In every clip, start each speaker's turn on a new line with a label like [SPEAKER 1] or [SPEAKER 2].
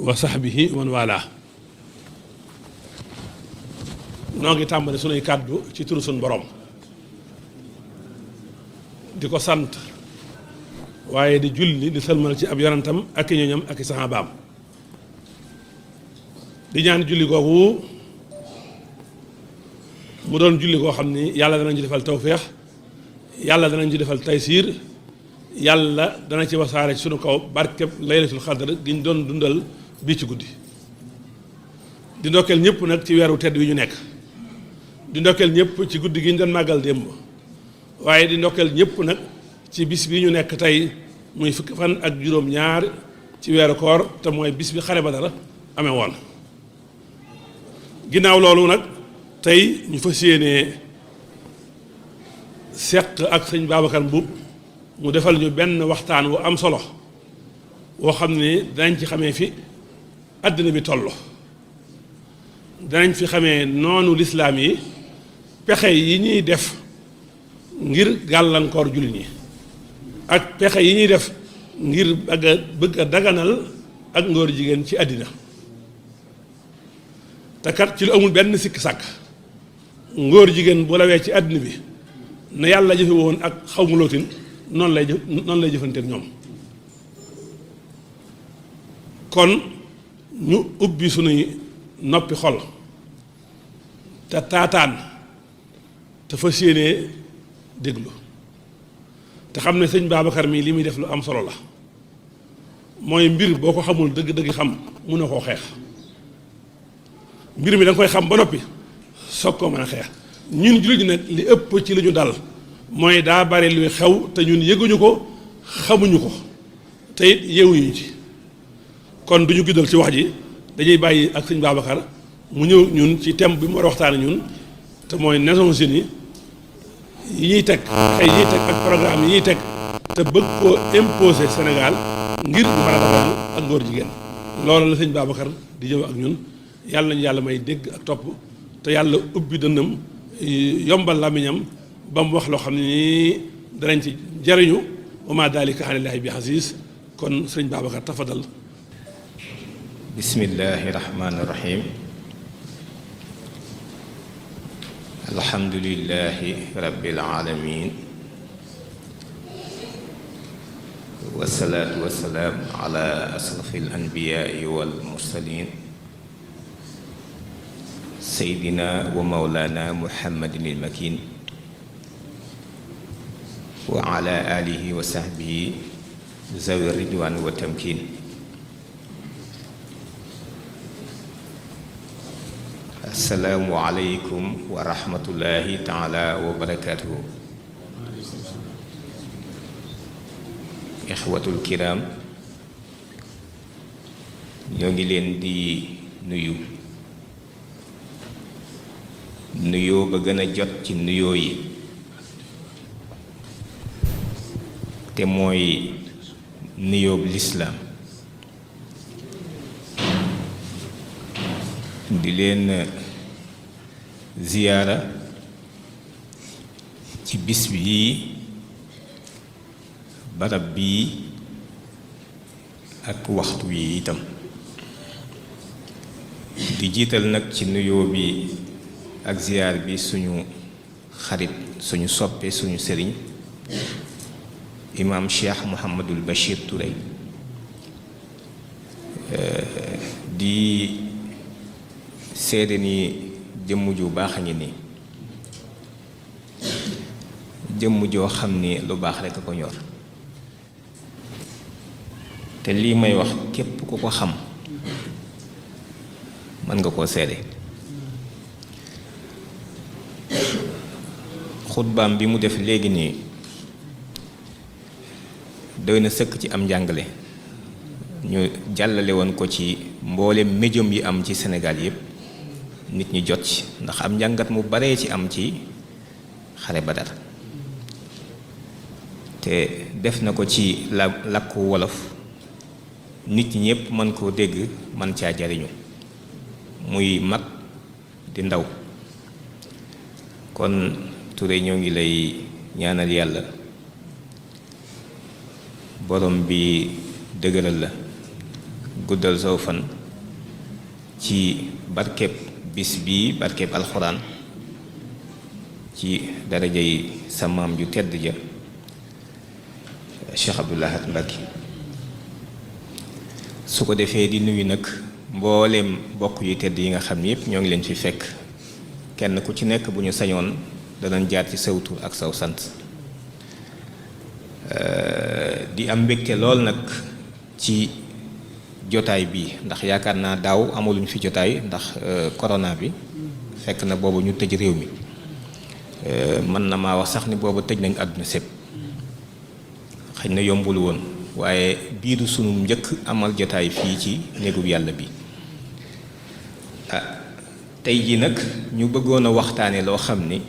[SPEAKER 1] wa sahbihi wa man wala noo ngi tàmbali sunuy kàddu ci turu sun borom di ko sant waaye di julli di sëlmal ci ab yonentam ak i ñoñam ak i saxaabaam di ñaan julli googu mu doon julli koo xam ni yàlla danañ ci defal tawféex yàlla danañ ci defal taysiir yàlla dana ci wasaare ci sunu kaw barkeb laylatul xadr gi ñu doon dundal bii ci guddi di ndokkeel ñëpp nag ci weeru tedd wi ñu nekk di ndokkeel ñëpp ci guddi gi ñu doon màggal démb waaye di ndokkeel ñëpp nag ci bis bi ñu nekk tey muy fukki fan ak juróom-ñaar ci weeru koor te mooy bis bi xare Badar amee woon ginnaaw loolu nag tey ñu fas yéenee seq ak sëñ Babacar Mbuub mu defal ñu benn waxtaan wu am solo woo xam ne danañ ci xamee fi àddina bi toll danañ fi xamee noonu lislaam yi pexe yi ñuy def ngir gàllankoor jullit ñi ak pexe yi ñuy def ngir bëgg a daganal ak ngóor jigéen ci àddina te kat ci lu amul benn sikk sàkk ngóor jigéen bu lawee ci àddina bi na yàlla jëfe woon ak xaw mu lootin noonu lay jëfanteek ñoom kon ñu ubbi sunuy noppi xol te taataan te fas yéenee déglu te xam ne sëñ Babacar mii li muy def lu am solo la mooy mbir boo ko xamul dëgg-dëgg xam mun na koo xeex mbir mi da nga koy xam ba noppi soog koo mën a xeex ñun jullit ñi nag li ëpp ci li ñu dal mooy daa bari luy xew te ñun yëguñu ko xamuñu ko te it yeewuñu ci kon duñu guddal ci wax ji dañuy bàyyi ak sëñ Babacar mu ñëw ñun ci thème bi mu war a waxtaane ñun te mooy Nations Unies yi ñuy teg ay yi ñuy teg ak programme yi ñuy teg te bëgg koo imposer Sénégal ngir ñu mën a dagal ak ngóor jigéen loolu la sëñ Babacar di ñëw ak ñun yàlla nañu yàlla may dégg ak topp te yàlla ubbi dënnam yombal làmmiñam ba mu wax loo xam ne nii danañ ci jariñu wa maa daalika alallaahi bi aziiz kon sëñ Babacar tafadal
[SPEAKER 2] bismillahi rahmaani rahim alhamdulillahi rabbil alamin wasalaatu wasalaam ala asrafil anbiyaai wal mursalin seydina wa mawlana muhammadin il makin wa ala alihi wa sahbihi zawi ridwan wa tamkin assalaamu aleykum wa rahmatullahi taala wa barakatuhu ixwatul kiram ñoo ngi leen di nuyoo ba gën a jot ci nuyoo yi te mooy nuyoo lislaam di leen ziyaara ci bis bii barab bii ak waxtu wi itam di jiital nag ci nuyoo bi ak ziyaar bi suñu xarit suñu soppe suñu sëriñ imaam Cheikh Mouhamadul Bachir Touré di seede ni jëmm ju baax a ngi nii jëmm joo xam ni lu baax rekk a ko ñor te lii may wax képp ku ko xam mën nga koo seede xutbaam bi mu def léegi nii doy na sëkk ci am njàngale ñu jàllale woon ko ci mboolem médium yi am ci Sénégal yépp nit ñi jot ci ndax am njàngat mu baree ci am ci xare Badar te def na ko ci làkku wolof nit ñi ñépp mën koo dégg mën caa jariñu muy mag di ndaw kon Touré ñoo ngi lay ñaanal yàlla borom bi dëgëral la guddal saw fan ci barkeb bis bi barkeb alxuraan ci daraja yi sa maam ju tedd ja Cheikh Abdoul Ahad Mbacké su ko defee di nuyu nag mbooleem bokk yu tedd yi nga xam ne yépp ñoo ngi leen fi fekk kenn ku ci nekk bu ñu sañoon danañ jaar ci saw tur ak saw sant di am mbégte lool nag ci jotaay bi ndax yaakaar naa daaw amaluñ fi jotaay ndax corona bi fekk na boobu ñu tëj réew mi mën na maa wax sax ni boobu tëj nañ àdduna sépp xëy na yombul woon waaye biiru sunu njëkk amal jotaay fii ci néegub yàlla bi tey ji nag ñu bëggoon a waxtaane loo xam ni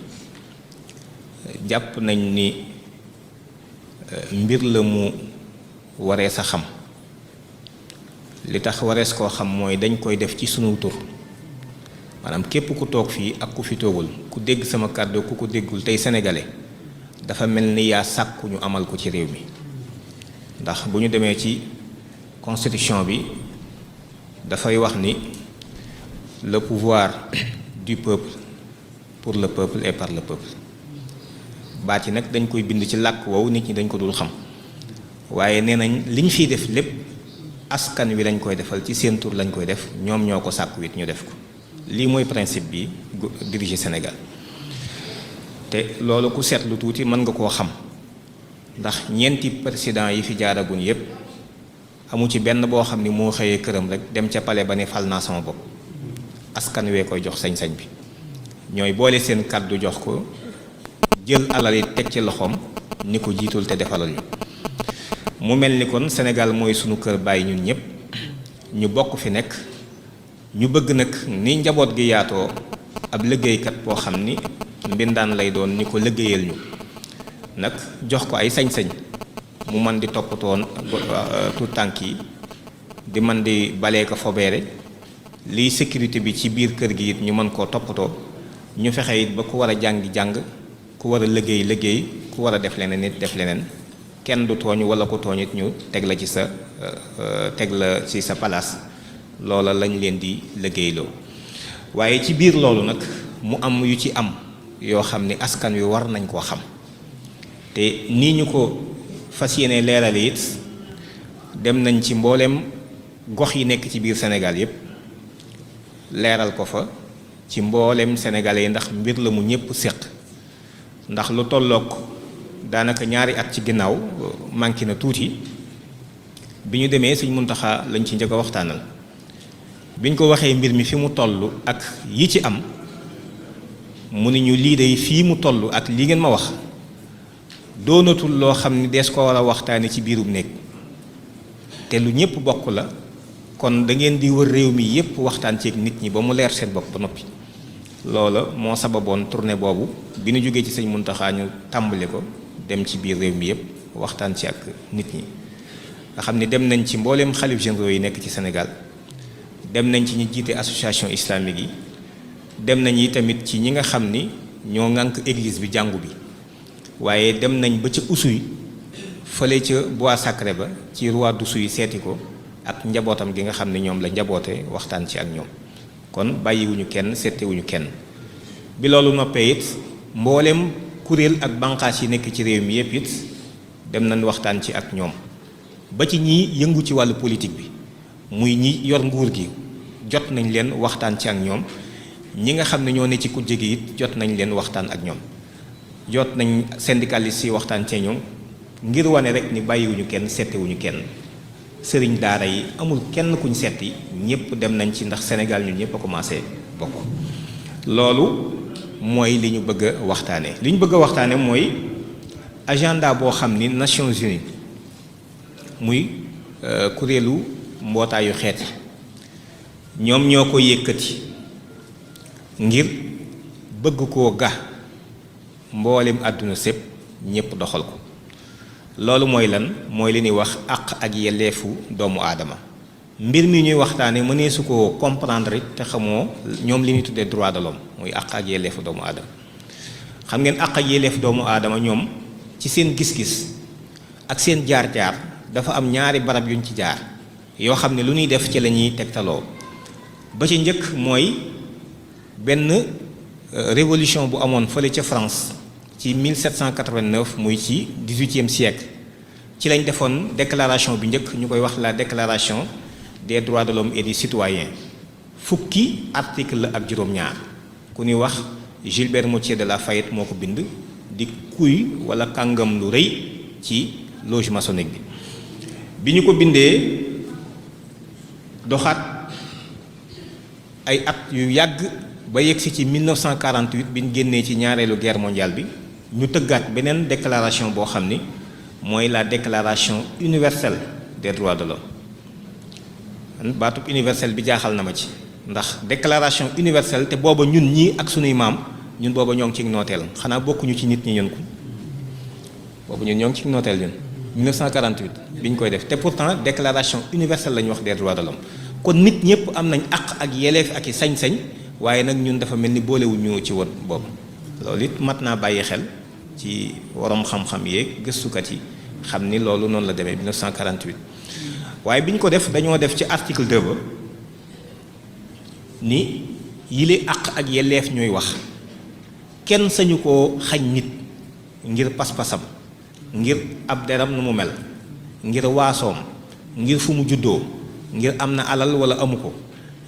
[SPEAKER 2] jàpp nañ ni mbir la mu waree sa xam li tax warees koo xam mooy dañ koy def ci sunu tur maanaam képp ku toog fii ak ku fi toogul ku dégg sama kàddu ku ko déggul tey sénégalais dafa mel ni yaa sàkku ñu amal ko ci réew mi ndax bu ñu demee ci constitution bi dafay wax ni le pouvoir du peuple pour le peuple et par le peuple baat yi nag dañ koy bind ci làkk woowu nit ñi dañ ko dul xam waaye nee nañ li ñu fiy def lépp askan wi lañ koy defal ci seen tur lañ koy def ñoom ñoo ko sàkku it ñu def ko lii mooy principe bi diriger Sénégal te loolu ku seetlu tuuti mën nga koo xam ndax ñeenti président yi fi jaaragun yépp amu ci benn boo xam ni moo xëyee këram rek dem ca palais ba ne fal naa sama bopp askan wee koy jox sañ-sañ bi ñooy boole seen kàddu jox ko jël alal yi teg ci loxoom ni ko jiitul te defalal ñu mu mel ni kon Sénégal mooy sunu kër bàyyi ñun ñëpp ñu bokk fi nekk ñu bëgg nag ni njaboot gi yaatoo ab liggéeykat boo xam ni mbindaan lay doon ni ko liggéeyal ñu nag jox ko ay sañ-sañ mu man di toppatoon tout tànk yi di man di balee ko fobeere liy sécurité bi ci biir kër gi it ñu mën koo toppatoo ñu fexe it ba ku war a jàngi jàng ku war a liggéey liggéey ku war a def leneen it def leneen kenn du tooñ wala ku tooñ it ñu teg la ci sa palaas loola lañ leen di liggéeyloo waaye ci biir loolu nag mu am yu ci am yoo xam ni askan wi war nañ koo xam te nii ñu ko fas yéene leerale it dem nañ ci mbooleem gox yi nekk ci biir Sénégal yépp leeral ko fa ci mbooleem sénégalais yi ndax mbir la mu ñépp séq ndax lu tollook daanaka ñaari at ci ginnaaw manqué na tuuti bi ñu demee Sëñ Muntaxa lañ ci njëkk a waxtaanal bi ñu ko waxee mbir mi fi mu toll ak yi ci am mu ni ñu lii day fii mu toll ak li ngeen ma wax doonatul loo xam ni dees ko war a waxtaane ci biirum néeg te lu ñépp bokk la kon da ngeen di wër réew mi yépp waxtaan ceeg nit ñi ba mu leer seen bopp ba noppi loola moo sababoon tournée boobu bi ñu jógee ci Sëñ Muntaxa ñu tàmbali ko dem ci biir réew mi yépp waxtaan ci ak nit ñi nga xam ni dem nañ ci mbooleem xalif généraux yi nekk ci Sénégal dem nañ ci ñi jiite association islamique yi dem nañ yi tamit ci ñi nga xam ni ñoo ŋànk église bi jàngu bi waaye dem nañ ba ca Oussouye fële ca bois sacré ba ci roi d'Oussouye seeti ko ak njabootam gi nga xam ne ñoom la njaboote waxtaan ci ak ñoom kon bàyyiwuñu kenn seetewuñu kenn bi loolu noppee it mbooleem kuréel ak banqaas yi nekk ci réew mi yépp it dem nañ waxtaan ci ak ñoom ba ci ñi yëngu ci wàllu politique bi muy ñi yor nguur gi jot nañ leen waxtaan ci ak ñoom ñi nga xam ne ñoo ne ci kujje gi it jot nañ leen waxtaan ak ñoom jot nañ syndicalistes yi waxtaan ci ñoom ngir wane rek ni bàyyiwuñu kenn seetewuñu kenn sëriñ daara yi amul kenn kuñ seeti ñëpp dem nañ ci ndax Sénégal ñun ñëpp a commencé bokk loolu mooy li ñu bëgg a waxtaane li ñu bëgg a waxtaane mooy agenda boo xam ni Nations Unies muy kuréelu mbootaayu xeet yi ñoom ñoo ko yëkkati ngir bëgg koo ga mboolem àdduna sépp ñëpp doxal ko loolu mooy lan mooy li ñuy wax àq ak yelleefu doomu aadama mbir mi ñuy waxtaane mënee su ko comprendre te xamoo ñoom li ñuy tuddee droit de l'homme muy àq ak yelleefu doomu aadama xam ngeen àq ak yelleefu doomu aadama ñoom ci seen gis-gis ak seen jaar-jaar dafa am ñaari barab yuñ ci jaar yoo xam ne lu ñuy def ci la ñuy tegtaloo ba ci njëkk mooy benn révolution bu amoon fële ca France ci 1789 muy ci 18e siècle ci lañ defoon déclaration bi njëkk ñu koy wax la déclaration des droits de l'homme et du citoyen fukki article la ak juróom-ñaar ku ñuy wax Gilbert Moutier de La Fayette moo ko bind di kuy wala kàngam lu rëy ci loge maçonnique bi ñu ko bindee doxaat ay at yu yàgg ba yegsi ci 1948 bi ñu génnee ci ñaareelu guerre mondiale bi ñu tëggaat beneen déclaration boo xam ni mooy la déclaration universelle des droits de l'homme baatub universelle bi jaaxal na ma ci ndax déclaration universelle te booba ñun ñii ak sunuy maam ñun booba ñoo ngi ci nooteel xanaa bokkuñu ci nit ñi ñun ko boobu ñun ñoo ngi ci nooteel ñun 1948 bi ñu koy def te pourtant déclaration universelle la ñu wax des droits de l'homme kon nit ñëpp am nañ àq ak yeleef ak i sañ-sañ waaye nag ñun dafa mel ni boolewuñu ci woon boobu loolu it mat naa bàyyi xel ci waroom xam-xam yeeg gëstukat yi xam ni loolu noonu la demee 1948 waaye bi ñu ko def dañoo def ci article 2 ba ni yile àq ak yelleef ñuy wax kenn sañu koo xañ nit ngir pas-pasam ngir ab deram nu mu mel ngir waasoom ngir fu mu juddoo ngir am na alal wala amu ko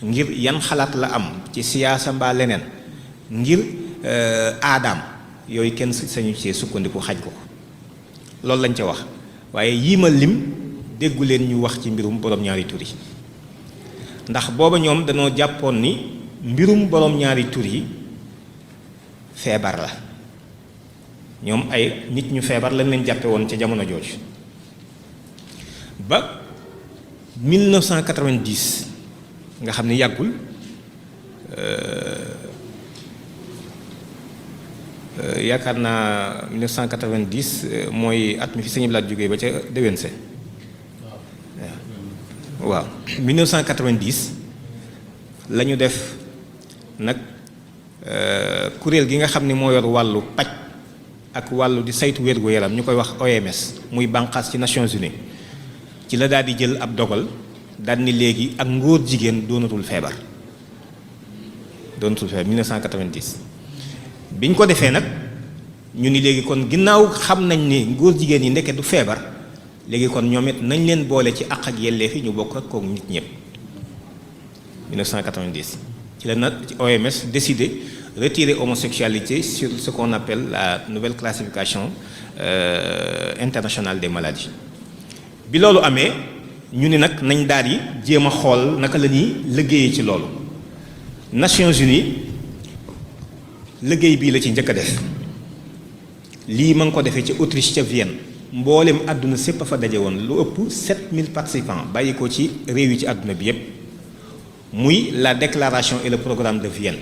[SPEAKER 2] ngir yan xalaat la am ci siyaasa mbaa leneen ngir aadaam yooyu kenn sañu ci sukkandiku xaj ko loolu lañ ca wax waaye yii ma lim déggu leen ñu wax ci mbirum borom ñaari tur yi ndax booba ñoom dañoo jàppoon ni mbirum borom ñaari tur yi feebar la ñoom ay nit ñu feebar lañ leen jàppe woon ca jamono jooju ba 1990 nga xam ne yàggul yaakaar naa 1990 mooy at mi fi Sëñ Blaat jógee ba ca déwén se waaw 1990 la ñu def nag kuréel gi nga xam ne moo yor wàllu paj ak wàllu di saytu wér-gu-yaram ñu koy wax OMS muy bànqaas ci Nations Unies ci la daal di jël ab dogal daal ni léegi ak ngóor jigéen doonatul feebar 1990 biñ ko defee nag ñu ni léegi kon ginnaaw xam nañ ni ngóor jigéen yi ndeke du feebar léegi kon ñoom it nañ leen boole ci àq ak yelleef yi ñu bokk ak kook nit ñëpp 1990 ci la nag ci OMS décidé retirer homosexualité sur ce qu'on appelle la nouvelle classification internationale des maladies bi loolu amee ñu ni nag nañ daal di jéem a xool naka la ñuy liggéeyee ci loolu Nations Unies liggéey bii la ci njëkk a def lii ma ngi ko defee ci Autriche ca Vienne mboolem àdduna sépp a fa daje woon lu ëpp 7000 participants bàyyi ko ci réew yi ci àdduna bi yépp muy la déclaration et le programme de Vienne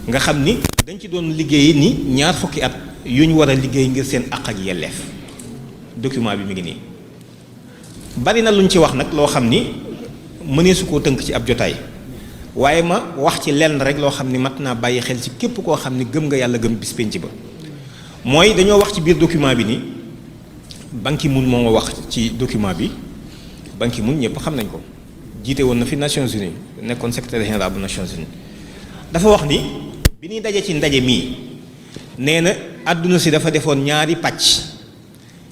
[SPEAKER 2] nga xam ni dañ ci doon liggéey ni ñaar fukki at yu ñu war a liggéey ngir seen àq ak yelleef document bi mi ngi nii bari na lu ñu ci wax nag loo xam ni mëneesu koo tënk ci ab jotaay waaye ma wax ci lenn rek loo xam ni mat naa bàyyi xel ci képp koo xam ni gëm nga yàlla gëm bis penc ba mooy dañoo wax ci biir document bi ni Ban Ki-moon moo wax ci document bi Ban Ki-moon ñëpp xam nañ ko jiite woon na fi Nations Unies nekkoon secrétaire général bu Nations Unies dafa wax ni bi ñuy daje ci ndaje mii nee na àdduna si dafa defoon ñaari pàcc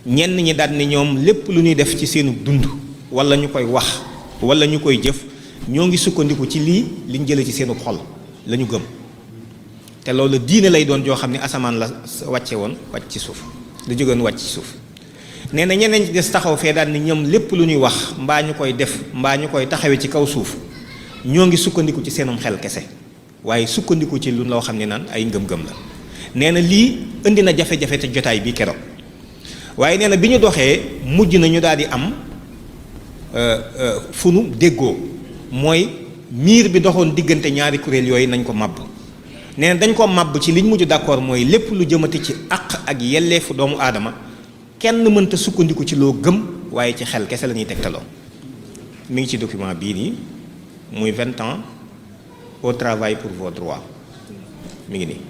[SPEAKER 2] ñenn ñi daal ni ñoom lépp lu ñuy def ci seenu dund wala ñu koy wax wala ñu koy jëf ñoo ngi sukkandiku ci lii liñ jëlee ci seenu xol la ñu gëm te loolu diine lay doon joo xam ne asamaan la wàcce woon wàcc ci suuf la jógoon wàcc ci suuf nee na ñeneen ci des taxaw fee daal ni ñoom lépp lu ñuy wax mbaa ñu koy def mbaa ñu koy taxawee ci kaw suuf ñoo ngi sukkandiku ci seenum xel kese waaye sukkandiku ci lu loo xam ne naan ay ngëm-ngëm la nee na lii indi na jafe-jafe te jotaay bi keroog waaye nee na bi ñu doxee mujj na ñu daal di am fu nu déggoo mooy miir bi doxoon diggante ñaari kuréel yooyu nañ ko màbb nee na dañ ko màbb ci liñ mujj d'accord mooy lépp lu jëmati ci àq ak yelleefu doomu aadama kenn mënta sukkandiku ci loo gëm waaye ci xel kese la ñuy tegtaloo mi ngi ci document bii nii muy 20 ans au travail pour vos droits mi ngi nii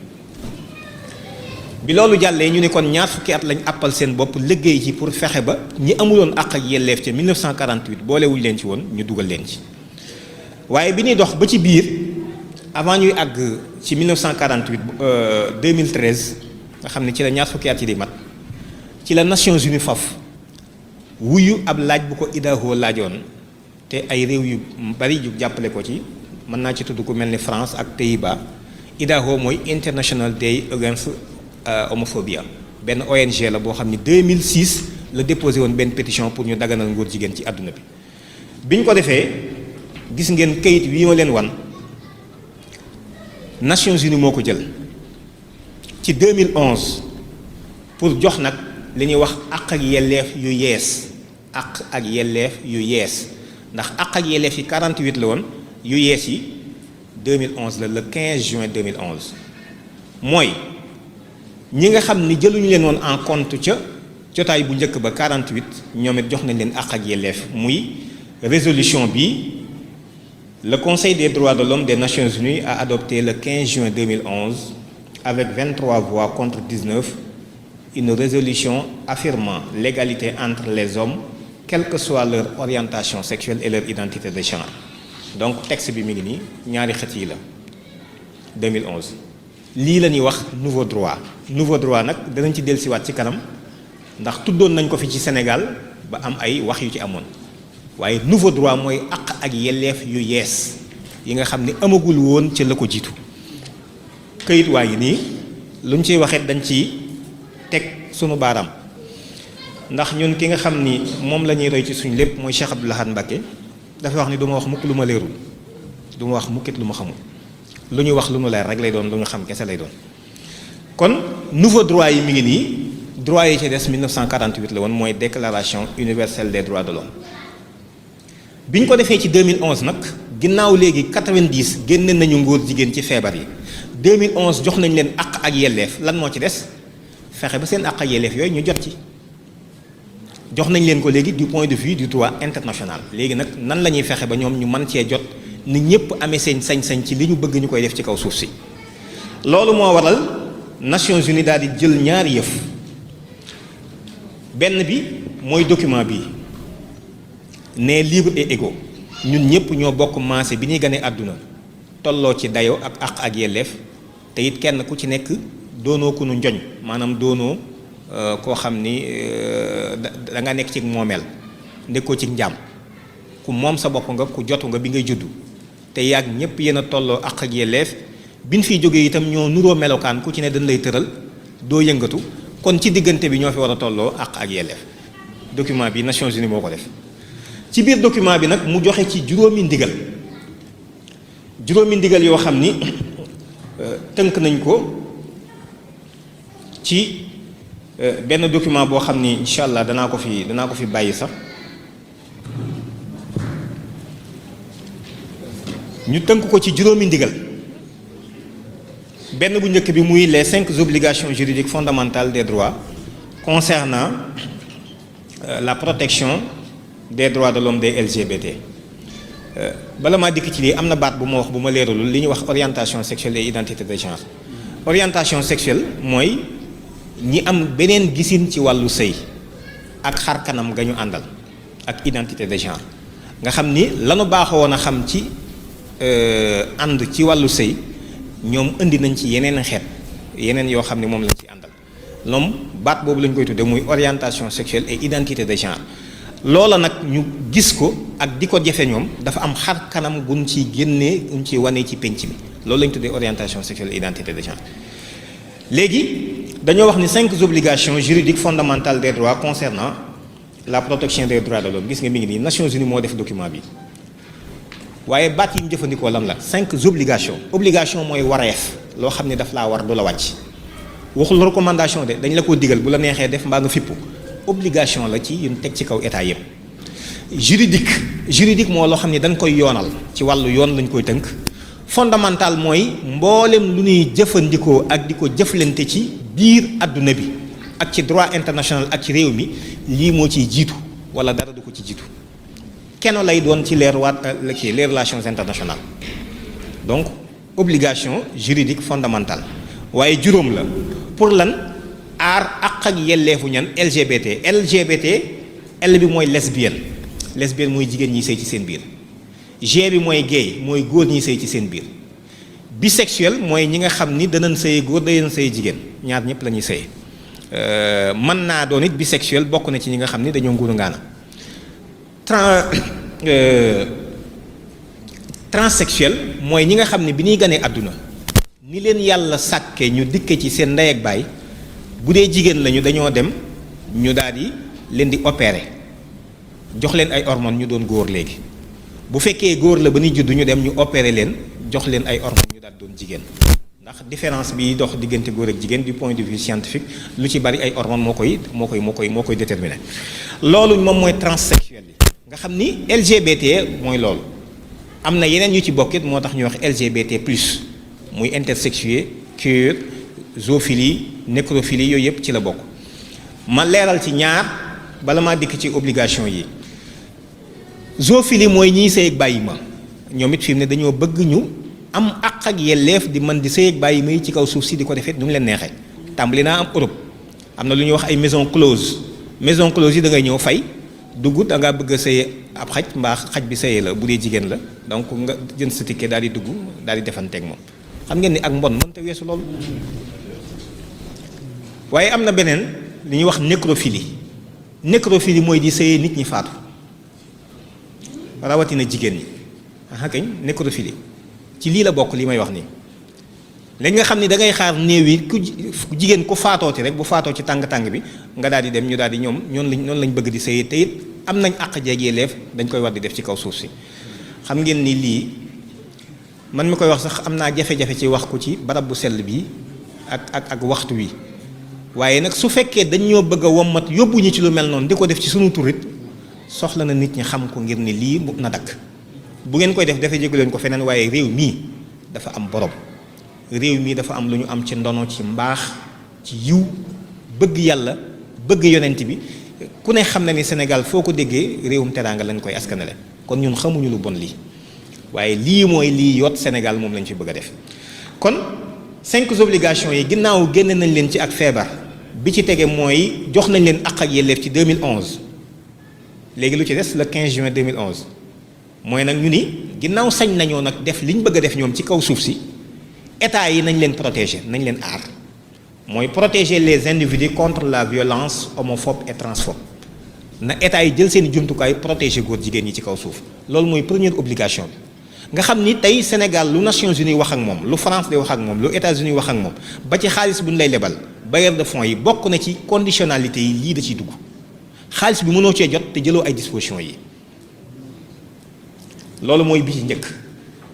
[SPEAKER 2] bi loolu jàllee ñu ne kon ñaar fukki at lañ àppal seen bopp liggéey ci pour fexe ba ñi amuloon àq ak yelleef ca 1948 boolewuñ leen ci woon ñu dugal leen ci waaye bi ñuy dox ba ci biir avant ñuy àgg ci 1948 2013 nga xam ne ci la ñaar fukki at yi di mat ci la Nations Unies faf wuyu ab laaj bu ko IDAHO laajoon te ay réew yu bari yu jàppale ko ci mën naa ci tudd ku mel ni France ak Pays-Bas. IDAHO mooy International Day Against Homophobia benn ONG la boo xam ni 2006 la déposé woon benn pétition pour ñu daganal ngóor jigéen ci àdduna bi biñ ko defee gis ngeen kayit wi ma leen wan Nations Unies moo ko jël ci 2011 pour jox nag li ñuy wax àq ak yelleef yu yees àq ak yelleef yu yees ndax àq ak yelleef yi 48 la woon yu yees yi 2011 la le 15 juin 2011 mooy ñi nga xam ni jëluñu leen woon en compte ca jotaay bu njëkk ba 48 ñoom it jox nañ leen àq ak yelleef muy résolution bi le Conseil des droits de l'homme des Nations Unies a adopté le 15 juin 2011 avec 23 voix contre 19 une résolution affirmant l'égalité entre les hommes quelle que soit leur orientation sexuelle et leur identité de genre. Donc texte bi mi ngi nii ñaari xët yi la 2011 lii la ñuy wax nouveau droit nag danañ ci dellusiwaat ci kanam ndax tuddoon nañ ko fi ci Sénégal ba am ay wax yu ci amoon waaye nouveau droit mooy àq ak yelleef yu yees yi nga xam ni amagul woon ca la ko jiitu këyit waa ngi nii lu ñu ciy waxee dañ ci teg sunu baaraam ndax ñun ki nga xam ni moom la ñuy roy ci suñ lépp mooy Cheikh Abdou Lahad Mbacké dafa wax ni du ma wax mukk lu ma leerul du ma wax mukkit lu ma xamul lu ñu wax lu nu leer rek lay doon lu ñu xam kese lay doon kon nouveau droit yi mi ngi nii droit yi ci des 1948 la woon mooy déclaration universelle des droits de l'homme bi ñu ko defee ci 2011 nag ginnaaw léegi 90 génne nañu ngóor jigéen ci feebar yi 2011 jox nañ leen àq ak yelleef lan moo ci des fexe ba seen àq ak yelleef yooyu ñu jot ci jox nañ leen ko léegi du point de vue du droit international léegi nag nan la ñuy fexe ba ñoom ñu mën cee jot ni ñëpp amee seen sañ-sañ ci li ñu bëgg ñu koy def ci kaw suuf si loolu moo waral Nations Unies daal di jël ñaari yëf benn bi mooy document bi ne libre et égaux ñun ñëpp ñoo bokk maase bi ñuy gane àdduna tolloo ci dayoo ak àq ak yelleef te it kenn ku ci nekk doonoo ku nu njoñ maanaam doonoo koo xam ni da nga nekk ci moomeel nekkoo ci njaam ku moom sa bopp nga ku jotu nga bi ngay juddu te yàgg ñëpp yéen a tolloo àq ak yelleef bi ñu fiy jógee itam ñoo nuroo melokaan ku ci ne dañ lay tëral doo yëngatu kon ci diggante bi ñoo fi war a tolloo àq ak yelleef document bi Nations Unies moo ko def ci biir document bi nag mu joxe ci juróomi ndigal yoo xam ni tënk nañ ko ci benn document boo xam ni incha allah danaa ko fi bàyyi sax ñu tënk ko ci juróomi ndigal benn bu njëkk bi muy les 5 obligations juridiques fondamentales des droits concernant la protection des droits de l'homme des LGBT bala maa dikk ci lii am na baat bu ma wax bu ma leeralul li ñuy wax orientation sexuelle et identité de genre orientation sexuelle mooy ñi am beneen gisin ci wàllu sëy ak xar kanam ga ñu àndal ak identité de genre nga xam ni lanu baaxoo woon a xam ci ànd ci wàllu sëy ñoom indi nañ ci yeneen xeet yeneen yoo xam ne moom lañ ci àndal ñoom baat boobu lañ koy tudde muy orientation sexuelle et identité de genre loola nag ñu gis ko ak di ko jafe ñoom dafa am xar kanam gun ci génnee gun ci wane ci penc mi loolu lañ tuddee orientation sexuelle et identité de genre léegi dañoo wax ni 5 obligations juridiques fondamentales des droits concernant la protection des droits de l'homme gis nga mi ngi nii Nations Unies moo def document bi waaye baat yi mu jëfandikoo lan la 5 obligations obligation mooy wareef loo xam ne daf laa war du la wàcc waxul recommandation de dañ la ko digal bu la neexee def mbaa nga fippu obligation la ci yun teg ci kaw état yëpp juridique moo loo xam ne dañ koy yoonal ci wàllu yoon lañ koy tënk fondamental mooy mboolem lu ñuy jëfandikoo ak di ko jëflante ci biir adduna bi ak ci droit international ak ci réew mi lii moo ciy jiitu wala dara du ko ci jiitu kenn lay doon ci les relations internationales donc obligation juridique fondamentale waaye juróom la pour lan aar àq ak yelleefu ñan LGBT L bi mooy lesbienne mooy jigéen ñi sëy ci seen biir. G bi mooy gay mooy góor ñi sëy ci seen biir. Bisexuel mooy ñi nga xam ni danañ sëy góor danañ sëy jigéen ñaar ñëpp la ñuy sëy. mën naa doon it bisexuel bokk na ci ñi nga xam ni dañoo nguuru ngaana. Transsexuel mooy ñi nga xam ne bi ñuy ganee àdduna ni leen yàlla sàkke ñu dikke ci seen ndey ak baay bu dee jigéen lañu dañoo dem ñu daal di leen di opérer jox leen ay hormones ñu doon góor léegi bu fekkee góor la ba ñuy judd ñu dem ñu opérer leen jox leen ay hormones ñu daal doon jigéen ndax différence bi dox diggante góor ak jigéen du point de vue scientifique lu ci bari ay hormones moo koy déterminer loolu moom mooy transsexuel yi nga xam ni LGBT mooy loolu am na yeneen yu ci bokkit moo tax ñuy wax LGBT plus muy intersexué queer zoophilie nécrophilie yooyu yëpp ci la bokk ma leeral ci ñaar bala maa dikk ci obligation yi zoophilie mooy ñiy sëy ak bàyyi ma ñoom it fi mu ne dañoo bëgg ñu am àq ak yelleef di mën di sëy ak bàyyi ma yi ci kaw suuf si di ko defee nu mu leen neexee tàmbali naa am Europe am na lu ñuy wax ay maison close yi da ngay ñëw fay dugg da ngaa bëgg a sëy ab xaj mbaa xaj bi sëyee la bu dee jigéen la donc nga jënd sa ticket daal di dugg daal di defanteeg moom xam ngeen ni ak mbon mënta weesu loolu waaye am na beneen li ñuy wax nécrophilie mooy di sëyee nit ñi faatu rawatina jigéen ñi kañ nécrophilie ci lii la bokk li may wax nii léegi nga xam ni da ngay xaar néew yi ku jigéen ku faatooti rek bu faatoo ci tàng-tàng bi nga daal di dem ñu daal di ñoom noonu lañ bëgg di sëyee te it am nañ àq jeeg yelleef dañ koy war di def ci kaw suuf si xam ngeen ni lii man mi koy wax sax am naa jafe-jafe ci wax ko ci barab bu sell bi ak waxtu wi waaye nag su fekkee dañ ñoo bëgg a wommat yóbbu ñu ci lu mel noonu di ko def ci sunu turit soxla na nit ñi xam ko ngir ni lii na dakk bu ngeen koy def dafa jégu leen ko feneen waaye réew mii dafa am borom réew mii dafa am lu ñu am ci ndono ci mbaax ci yiw bëgg yàlla bëgg yonent bi ku ne xam na ni Sénégal foo ko déggee réewum teraanga lañ koy askanale kon ñun xamuñu lu bon lii waaye lii mooy lii yot Sénégal moom lañ fi bëgg a def kon 5 obligations yi ginnaaw génne nañ leen ci ak feebar bi ci tege mooy jox nañ leen àq ak yelleef ci 2011 léegi lu ci des le 15 juin 2011 mooy nag ñu ni ginnaaw sañ nañoo nag def liñ bëgg a def ñoom ci kaw suuf si état yi nañ leen protéger nañ leen aar mooy protéger les individus contre la violence homophobe et transphobe na état yi jël seen i jumtukaay protéger góor jigéen ñi ci kaw suuf loolu mooy première obligation bi nga xam ni tey Sénégal lu Nations Unies wax ak moom lu France di wax ak moom lu États-Unis wax ak moom ba ci xaalis bu ñu lay lebal bailleur de fonds yi bokk na ci conditionnalité yi lii da ciy dugg xaalis bi mënoo cee jot te jëloo ay dispositions yi loolu mooy bi ci njëkk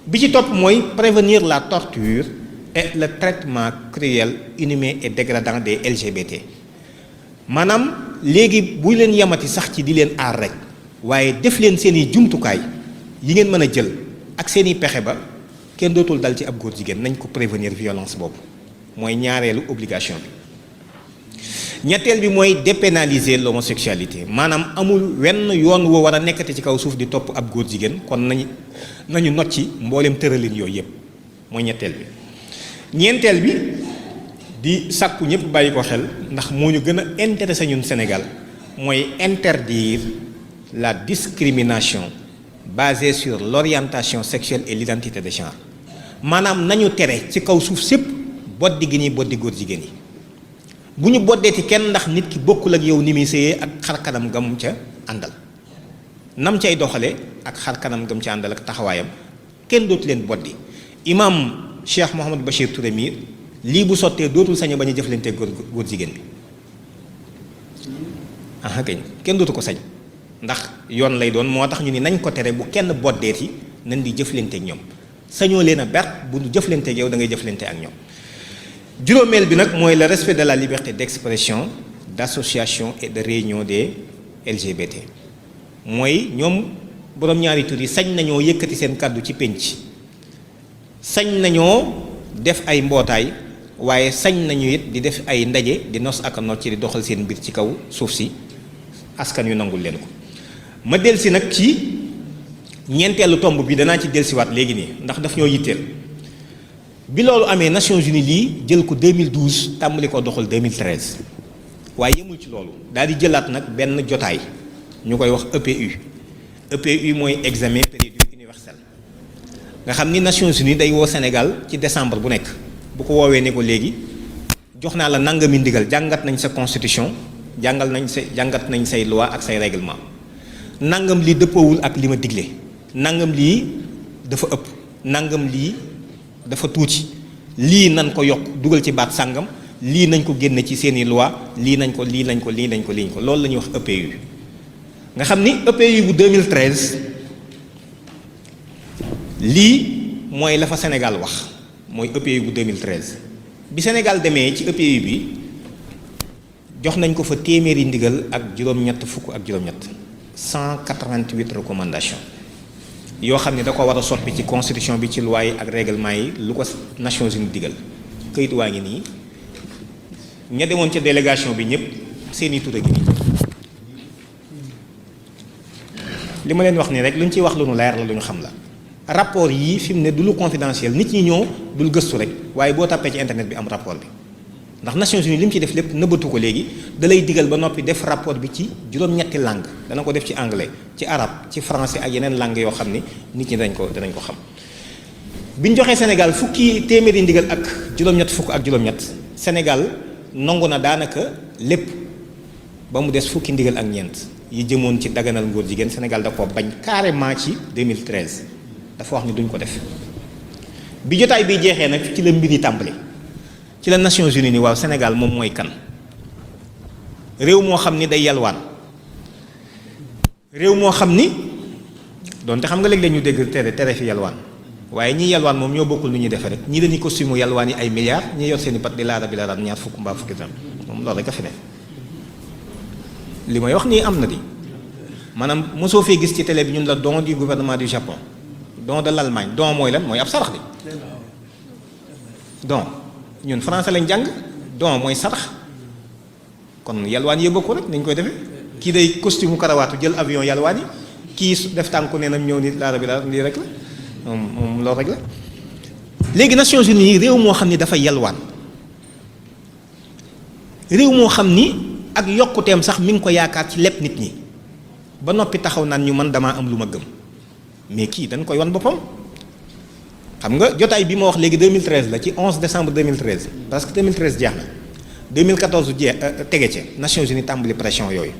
[SPEAKER 2] bi ci topp mooy prévenir la torture et le traitement cruel, inhumain et dégradant des LGBT maanaam léegi bu leen yamati sax ci di leen aar rek waaye def leen seen i jumtukaay yi ngeen mën a jël ak seen i pexe ba kenn dootul dal ci ab góor jigéen nañ ko prévenir violence boobu mooy ñaareelu obligation bi ñetteel bi mooy dépénaliser l'homosexualité maanaam amul wenn yoon woo war a nekkati ci kaw suuf di topp ab góor jigéen kon nañu not ci mboolem tëralin yooyu yëpp mooy ñetteel bi ñeenteel bi di sàkku ñëpp bàyyi ko xel ndax moo ñu gën a intéressé ñun Sénégal mooy interdire la discrimination basée sur l'orientation sexuelle et l'identité de genre maanaam nañu tere ci kaw suuf sépp boddi gi ñuy boddi góor jigéen yi bu ñu boddeeti kenn ndax nit ki bokkul ak yow ni muy séyee ak xarkanam gam ca àndal nam cay doxale ak xarkanam gam ca àndal ak taxawaayam kenn dootu leen boddi imam Cheikh Mouhamadou Bachir Touré mi lii bu sottee dootul sañ bañ a jëflante góor jigéen bi aha kenn dootu ko sañ ndax yoon lay doon moo tax ñu ni nañ ko tere bu kenn boddeeti nañ di jëflante ak ñoom sañoo leen a ber bu ñu jëflante ak yow da ngay jëflante ak ñoom juróomeel bi nag mooy le respect de la liberté d'expression d'association et de réunion des LGBT mooy ñoom boroom ñaari tur yi sañ nañoo yëkkati seen kàddu ci pénc sañ nañoo def ay mbootaay waaye sañ nañu it di def ay ndaje di nos ak a not ci di doxal seen mbir ci kaw suuf si askan yu nangul leen ko ma delsi nag ci ñeenteelu tomb bi danaa ci delsiwaat léegi nii ndax daf ñoo yitteel bi loolu amee Nations Unies lii jël ko 2012 tàmbali ko doxal 2013 waaye yemul ci loolu daal di jëlaat nag benn jotaay ñu koy wax EPU. EPU mooy examen périodique universel nga xam ni Nations Unies day woo Sénégal ci décembre bu nekk bu ko woowee ne ko léegi jox naa la nangami ndigal jàngat nañ sa constitution jàngat nañ say loi ak say règlement nangam lii dëppoowul ak li ma digle nangam lii dafa ëpp nangam lii dafa tuuti lii nañ ko yokk dugal ci baat sàngam lii nañ ko génne ci seeni loi lii nañ ko loolu la ñuy wax EPU nga xam ni EPU bu 2013 lii mooy la fa Sénégal wax mooy EPU bu 2013 bi Sénégal demee ci EPU bi jox nañ ko fa téeméeri ndigal ak juróom-ñett fukk ak juróom-ñett 188 recommandations yoo xam ne da ko war a soppi ci constitution bi ci loi yi ak règlement yi lu ko Nations Unies digal këyit waa ngi nii ña demoon ca délégation bi ñëpp seeni tur a ngi nii li ma leen wax nii rek lu ñu ciy wax lu nu leer la lu ñu xam la rapport yii fi mu ne du lu confidentiel nit ñi ñëw dul gëstu rek waaye boo tàppee ci internet bi am rapport bi ndax Nations Unies li mu ci def lépp nëbbatu ko léegi da lay digal ba noppi def rapport bi ci juróom-ñetti langue dana ko def ci anglais ci arabe ci français ak yeneen langue yoo xam ni nit ñi danañ ko xam bi ñu joxee Sénégal fukki téeméeri ndigal ak juróom-ñett fukk ak juróom-ñett Sénégal nangu na daanaka lépp ba mu des fukki ndigal ak ñeent yi jëmoon ci daganal ngóor jigéen Sénégal da ko bañ carrément ci 2013 dafa wax ni duñ ko def bi jotaay bi jeexee nag ci la mbir yi tàmbali ci la Nations Unies ni waaw Sénégal moom mooy kan réew moo xam ni day yalwaan réew moo xam ni donte xam nga léeg-léeg ñu dégg tere fi yalwaan waaye ñii yalwaan moom ñoo bokkul nu ñuy defee rek ñii dañuy costume yalwaan yi ay milliards ñi yor seen i pat di laara bi laaraan ñaar fukk mbaa fukki tam moom loolu rek a fi ne li may wax nii am na di maanaam mosoo fee gis ci télé bi ñun la don du gouvernement du Japon don de l'Allemagne don mooy lan mooy ab sarax bi don ñun français lañ jàng don mooy sarax kon yalwaan yee bokku rek nañ koy defee kii day costume karawaatu jël avion yalwaan yi kii def tànku nee nam ñëw ni laara bi la lii rek la moom loolu rek la léegi Nations Unies réew moo xam ni dafa yalwaan réew moo xam ni ak yokkuteem sax mi ngi ko yaakaar ci lépp nit ñi ba noppi taxaw naan ñu man damaa am lu ma gëm mais kii dañ koy wan boppam xam nga jotaay bi ma wax léegi 2013 la ci 11 décembre 2013 parce que 2013 jeex na 2014 tege ci Nations Unies tàmbali pression yooyu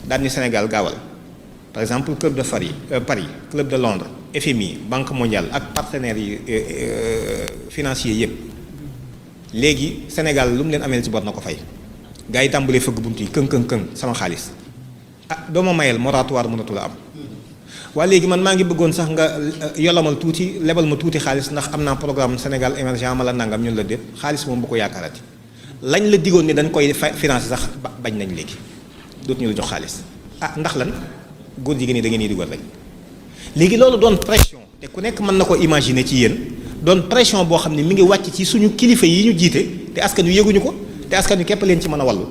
[SPEAKER 2] daal ni Sénégal gaawal par exemple club de Paris club de Londres FMI Banque mondiale ak partenaires yi financiers yëpp léegi Sénégal lu mu leen ameel ci bor na ko fay gars yi tàmbalee fëgg bunt yi këng sama xaalis doo ma mayel moratoire mënatu la am waa léegi man maa ngi bëggoon sax nga yolamal tuuti lebal ma tuuti xaalis ndax am naa programme Sénégal émergent ma la nangam ñun la déet xaalis moom bu ko yaakaarati lañ la digoon ni dañ koy financer sax bañ nañ léegi dootuñu la jox xaalis ndax lan góor jigéen ñi da ngeen di dugal rek léegi loolu doon pression te ku nekk mën na ko imaginer ci yéen doon pression boo xam ne mi ngi wàcc ci suñu kilifa yi ñu jiite te askan wi yëguñu ko te askan wi képp leen ci mën a wàllu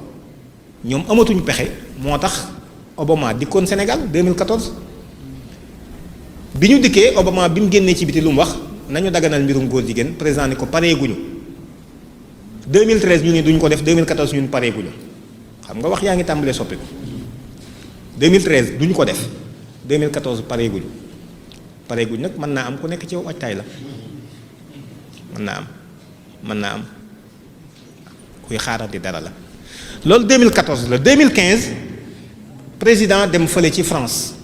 [SPEAKER 2] ñoom amatuñu pexe moo tax Obama dikkoon Sénégal 2014 bi ñu dikkee Obama bi mu génnee ci biti lu mu wax nañu daganal mbirum góor jigéen président ni ko pareeguñu 2013 ñu ni duñ ko def 2014 ñun pareeguñu xam nga wax yaa ngi tàmbalee soppiku 2013 duñ ko def 2014 pareeguñu nag mën naa am ku nekk ci waajtaay la mën naa am kuy xaarandi dara la loolu 2014 la 2015 président dem fële ci France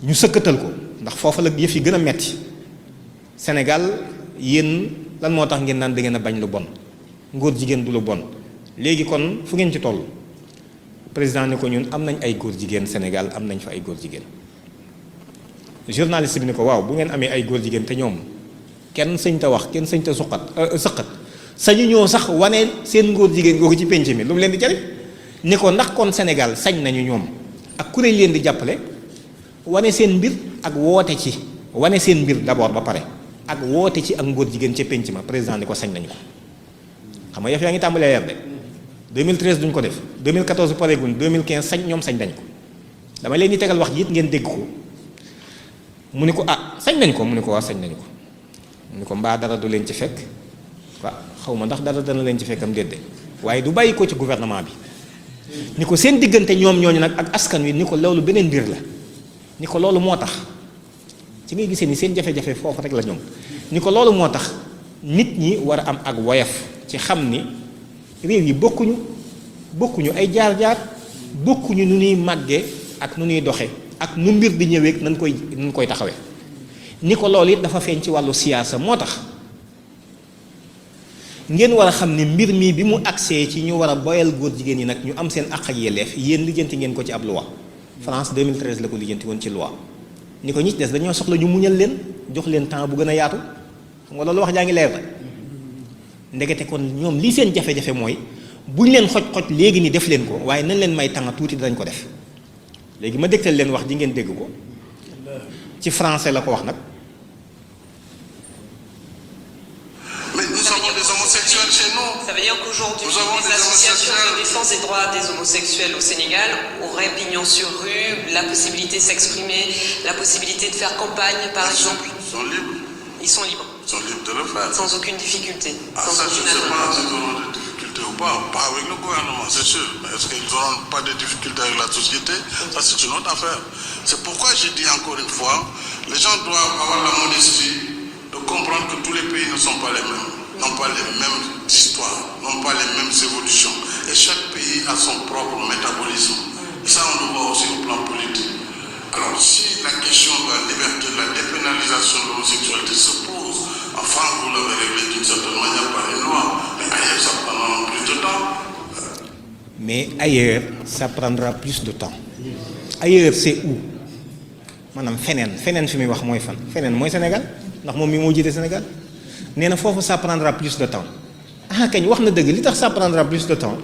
[SPEAKER 2] ñu sëkkatal ko ndax foofu la yëf yi gën a metti Sénégal yéen lan moo tax ngeen naan da ngeen a bañ lu bon ngóor jigéen du lu bon léegi kon fu ngeen ci toll président ni ko ñun am nañ ay góor jigéen Sénégal am nañ fa ay góor jigéen journaliste bi ni ko waaw bu ngeen amee ay góor jigéen te ñoom kenn sëñ ta wax kenn sëñ ta sëqat sañu ñoo sax wane seen ngóor jigéen googu ci penc mi lu mu leen di jariñ ni ko ndax kon Sénégal sañ nañu ñoom ak kuréel leen di jàppale wane seen mbir ak woote ci wane seen mbir d'abord ba pare ak woote ci ak ngóor jigéen ca penc ma président ni ko sañ nañu ko xam nga yëf yaa ngi tàmbalee leer de 2013 duñ ko def 2014 pareeguñ 2015 sañ nañ ko dama leen di tegal wax ji it ngeen dégg ko mu ni ko sañ nañ ko mu ni ko sañ nañu ko mu ni ko mbaa dara du leen ci fekk waaw xaw ma ndax dara dana leen ci fekkam déedéet waaye du bàyyi ko ci gouvernement bi ni ko seen diggante ñoom ñooñu nag ak askan wi ni ko loolu beneen mbir la ni ko loolu moo tax ci ngay gisee ni seen jafe-jafe foofu rek la ñoom ni ko loolu moo tax nit ñi war a am ak woyof ci xam ni réew yi bokkuñu ay jaar-jaar bokkuñu nu ñuy màggee ak nu ñuy doxe ak nu mbir di ñëwee nan koy taxawee ni ko loolu it dafa feeñ ci wàllu siyaasa moo tax ngeen war a xam ni mbir mi bi mu agsee ci ñu war a boyal góor jigéen ñi nag ñu am seen àq ak yelleef yéen lijjanti ngeen ko ci ab loi France 2013 la ko lijjanti woon ci loi ni ko ñi ci des dañoo soxla ñu muñal leen jox leen temps bu gën a yaatu xam nga loolu wax jaa ngi leer la ndegete kon ñoom lii seen jafe-jafe mooy buñ leen xoj-xoj léegi ni def leen ko waaye nañ leen may temps tuuti dinañ ko def léegi ma dégtal leen wax ji ngeen dégg ko ci français la ko wax nag.
[SPEAKER 3] Mais nous avons des homosexuels chez nous. Ça veut dire qu'aujourd'hui, les associations de défense des droits des homosexuels au Sénégal auraient pignon sur rue, la possibilité de s'exprimer, la possibilité de faire campagne, par exemple. Ils sont libres. Ils sont libres. Ils sont libres de le faire. Sans aucune difficulté. Sans ça, je ne sais pas s'ils auront des difficultés ou pas. Pas avec le gouvernement, c'est sûr. Mais est-ce qu'ils n'auront pas de difficultés avec la société? Ça, c'est une autre affaire. C'est pourquoi j'ai dit encore une fois, les gens doivent avoir la modestie de comprendre que tous les pays ne sont pas les mêmes, n'ont pas les mêmes histoires, n'ont pas les mêmes évolutions. Et chaque pays a son propre métabolisme. Et ça, on le voit aussi au plan politique. Alors, si la question de la liberté, de la dépénalisation de l'homosexualité se pose, en France, vous l'avez réglé d'une certaine manière par une loi, mais ailleurs, ça prendra plus de temps.
[SPEAKER 2] Mais ailleurs, ça prendra plus de temps. Ailleurs, c'est où? Madame feneen fi muy wax mooy fan feneen mooy Sénégal ndax moom mi moo jiite Sénégal nee na foofu ça prendra plus de temps ah kañ wax na dëgg li tax ça prendra plus de temps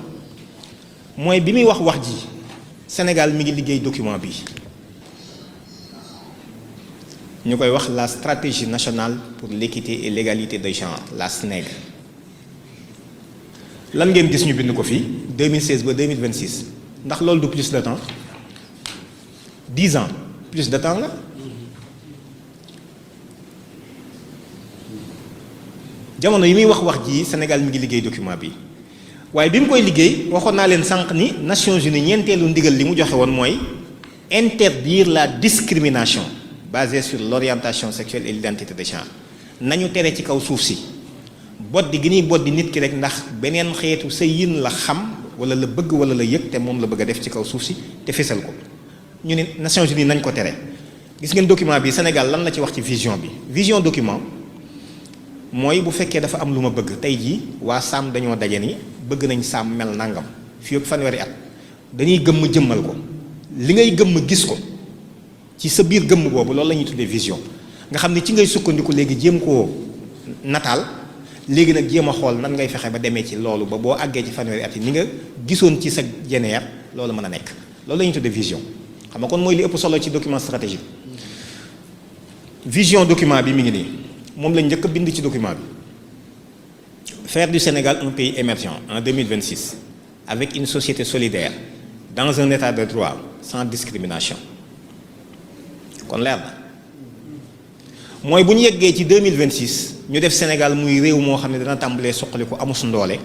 [SPEAKER 2] mooy bi muy wax ji Sénégal mi ngi liggéey document bi ñu koy wax la stratégie nationale pour l'équité et l'égalité des genres la SNEG lan ngeen gis ñu bind ko fii 2016 ba 2026 ndax loolu du plus de temps 10 ans plus de temps la jamono yi muy wax ji Sénégal mi ngi liggéey document bi waaye bi mu koy liggéey waxoon naa leen sànq ni Nations Unies ñeenteelu ndigal li mu joxe woon mooy interdire la discrimination basée sur l'orientation sexuelle et l'identité de genre nañu tere ci kaw suuf si boddi gi ñuy boddi nit ki rek ndax beneen xeetu sëyin la xam wala la bëgg wala la yëg te moom la bëgg a def ci kaw suuf si te fesal ko ñu ne Nations Unies nañ ko tere gis ngeen document bi Sénégal lan la ci wax ci vision bi vision document mooy bu fekkee dafa am lu ma bëgg tey jii waa Saam dañoo daje ni bëgg nañ Saam mel nangam fii ak fanweeri at dañuy gëmm jëmmal ko li ngay gëmm gis ko ci sa biir gëmm boobu loolu la ñuy tuddee vision nga xam ne ci ngay sukkandiku léegi jéem koo nataal léegi nag jéem a xool nan ngay fexe ba demee ci loolu ba boo àggee ci fanweeri at yi ni nga gisoon ci sa jeneer loolu mën a nekk loolu la ñuy tuddee vision xam nga kon mooy li ëpp solo ci document stratégique vision document bi mi ngi nii moom lañ njëkk a bind ci document bi faire du Sénégal un pays émergent en 2026 avec une société solidaire dans un état de droit sans discrimination kon leer na mooy bu ñu yeggee ci 2026 ñu def Sénégal muy réew moo xam ne dana tàmbalee suqali ko amus ndoole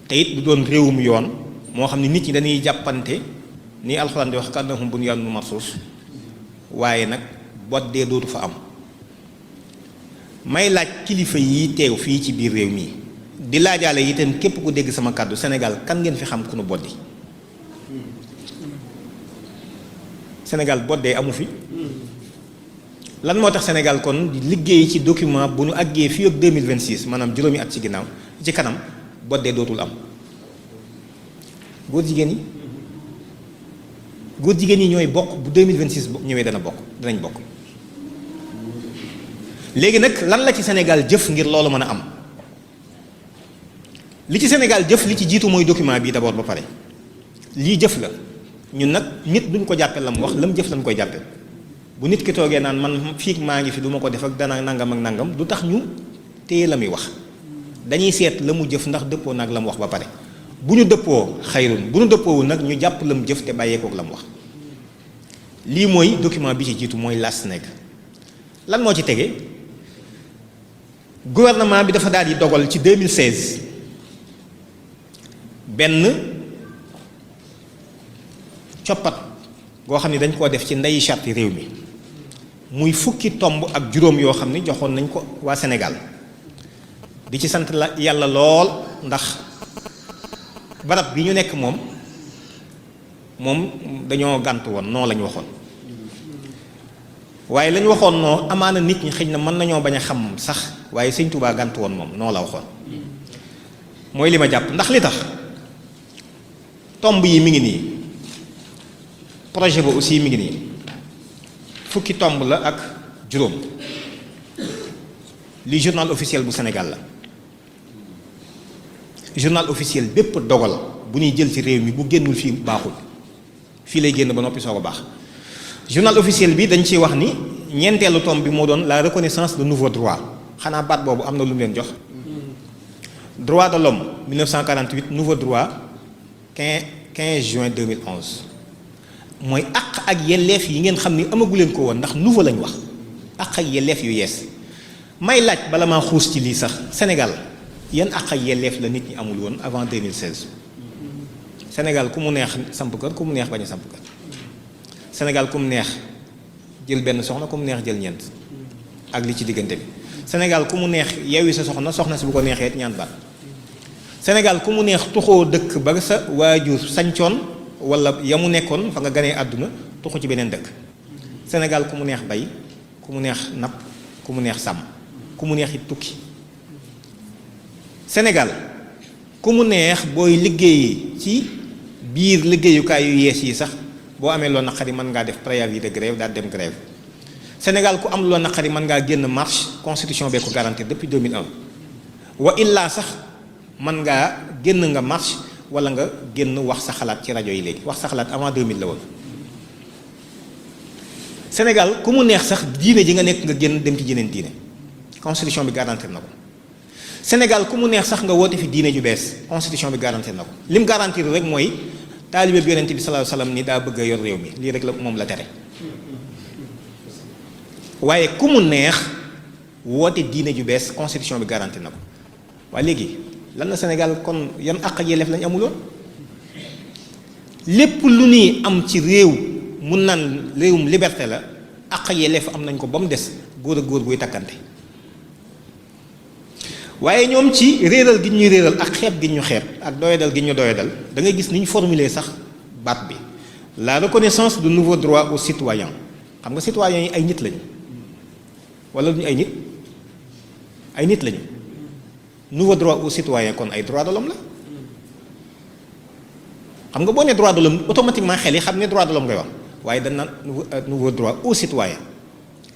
[SPEAKER 2] te it du doon réewum yoon moo xam ne nit ñi dañuy jàppante ni alxuraan di wax ka'annahum bunyaanun marsuus waaye nag boddee dootu fa am may laaj kilifa yi teew fii ci biir réew mi di laajaale itam képp ku dégg sama kàddu Sénégal kan ngeen fi xam ku nu boddi Sénégal boddee amu fi lan moo tax Sénégal kon di liggéey ci document bu nu àggee fii ak 2026 maanaam juróomi at ci ginnaaw ci kanam boddee dootul am góor jigéen yi ñooy bokk bu 2026 ñëwee danañ bokk léegi nag lan la ci Sénégal jëf ngir loolu mën a am li ci Sénégal jëf li ci jiitu mooy document bi d'abord ba pare lii jëf la ñun nag nit duñ ko jàppe la mu wax la mu jëf lañ koy jàppe bu nit ki toogee naan man fii maa ngi fi du ma ko def ak dana nangam ak nangam du tax ñu téye la muy wax dañuy seet la mu jëf ndax dëppoo nag la mu wax ba pare bu ñu dëppoo xayrun bu ñu dëppoowul nag ñu jàpp la mu jëf te bàyyeekook la mu wax lii mooy document bi ci jiitu mooy la SNEG lan moo ci tege gouvernement bi dafa daal di dogal ci 2016 benn coppat goo xam ne dañ koo def ci ndeyi charte réew mi muy fukki tomb ak juróom yoo xam ne joxoon nañ ko waa Sénégal di ci sant la yàlla lool ndax barab bi ñu nekk moom dañoo gàntu woon noo lañ waxoon waaye lañ waxoon noo amaana nit ñi xëy na mën nañoo bañ a xam sax waaye sëñ Touba gàntu woon moom noo la waxoon mooy li ma jàpp ndax li tax tomb yi mi ngi nii projet ba aussi mi ngi nii fukki tomb la ak juróom li journal officiel bu Sénégal la journal officiel bépp dogal bu ñuy jël ci réew mi bu génnul fii baaxul fii lay génn ba noppi soo ko baax journal officiel bi dañ ciy wax ni ñeenteelu tomb bi moo doon la reconnaissance de nouveaux droits xanaa baat boobu am na lu mu leen jox droit de l'homme 1948 nouveau droit 15 juin 2011 mooy àq ak yelleef yi ngeen xam ni amagu leen ko woon ndax nouveau lañ wax àq ak yelleef yu yees may laaj bala maa xuus ci lii sax Sénégal yan àq ak yelleef la nit ñi amul woon avant 2016 Sénégal ku mu neex samp kër ku mu neex bañ a samp kër Sénégal ku mu neex jël benn soxna ku mu neex jël ñeent ak li ci diggante bi Sénégal ku mu neex yewwi sa soxna si bu ko neexee ñaan baat Sénégal ku mu neex tuxoo dëkk ba sa waajur sañcoon wala ya mu nekkoon fa nga ganee àdduna tuxu ci beneen dëkk Sénégal ku mu neex bay ku mu neex napp ku mu neex sàmm ku mu neex it tukki Sénégal ku mu neex booy liggéeyi ci biir liggéeyukaay yu yees yi sax boo amee loo naqari mën ngaa def préavis de grève daal dem grève Sénégal ku am loo naqari mën ngaa génn marche constitution bee ko garantir depuis 2001 wa illaa sax mën ngaa génn nga marche wala nga génn wax sa xalaat ci rajo yi léegi wax sa xalaat avant 2000 la woon Sénégal ku mu neex sax diine ji nga nekk nga génn dem ci jeneen diine constitution bi garantir na ko Sénégal ku mu neex sax nga woote fi diine ju bees constitution bi garantir na ko lim garantir rek mooy taalibe bi yonent bi sallallahu alayhi wasallam ni daa bëgg a yor réew mi lii rek la moom la tere waaye ku mu neex woote diine ju bees constitution bi garantir na ko waaye léegi lan la Sénégal kon yan àq ak yelleef lañ amuloon lépp lu ñuy am ci réew mun naan réewum liberté la àq ak yelleef am nañ ko ba mu des góor ak góor guy takkante waaye ñoom ci réeral gi ñuy réeral ak xeeb gi ñu xeeb ak doyadal gi ñu doyadal da ngay gis ni ñu formuler sax baat bi la reconnaissance de nouveaux droits aux citoyens xam nga citoyens yi ay nit lañu wala duñu ay nit lañu nouveau droit aux citoyens kon ay droits de l'homme la xam nga boo nee droit de l'homme automatiquement xel yi xam ne droit de l'homme ngay wax waaye dañ naan nouveau droit aux citoyens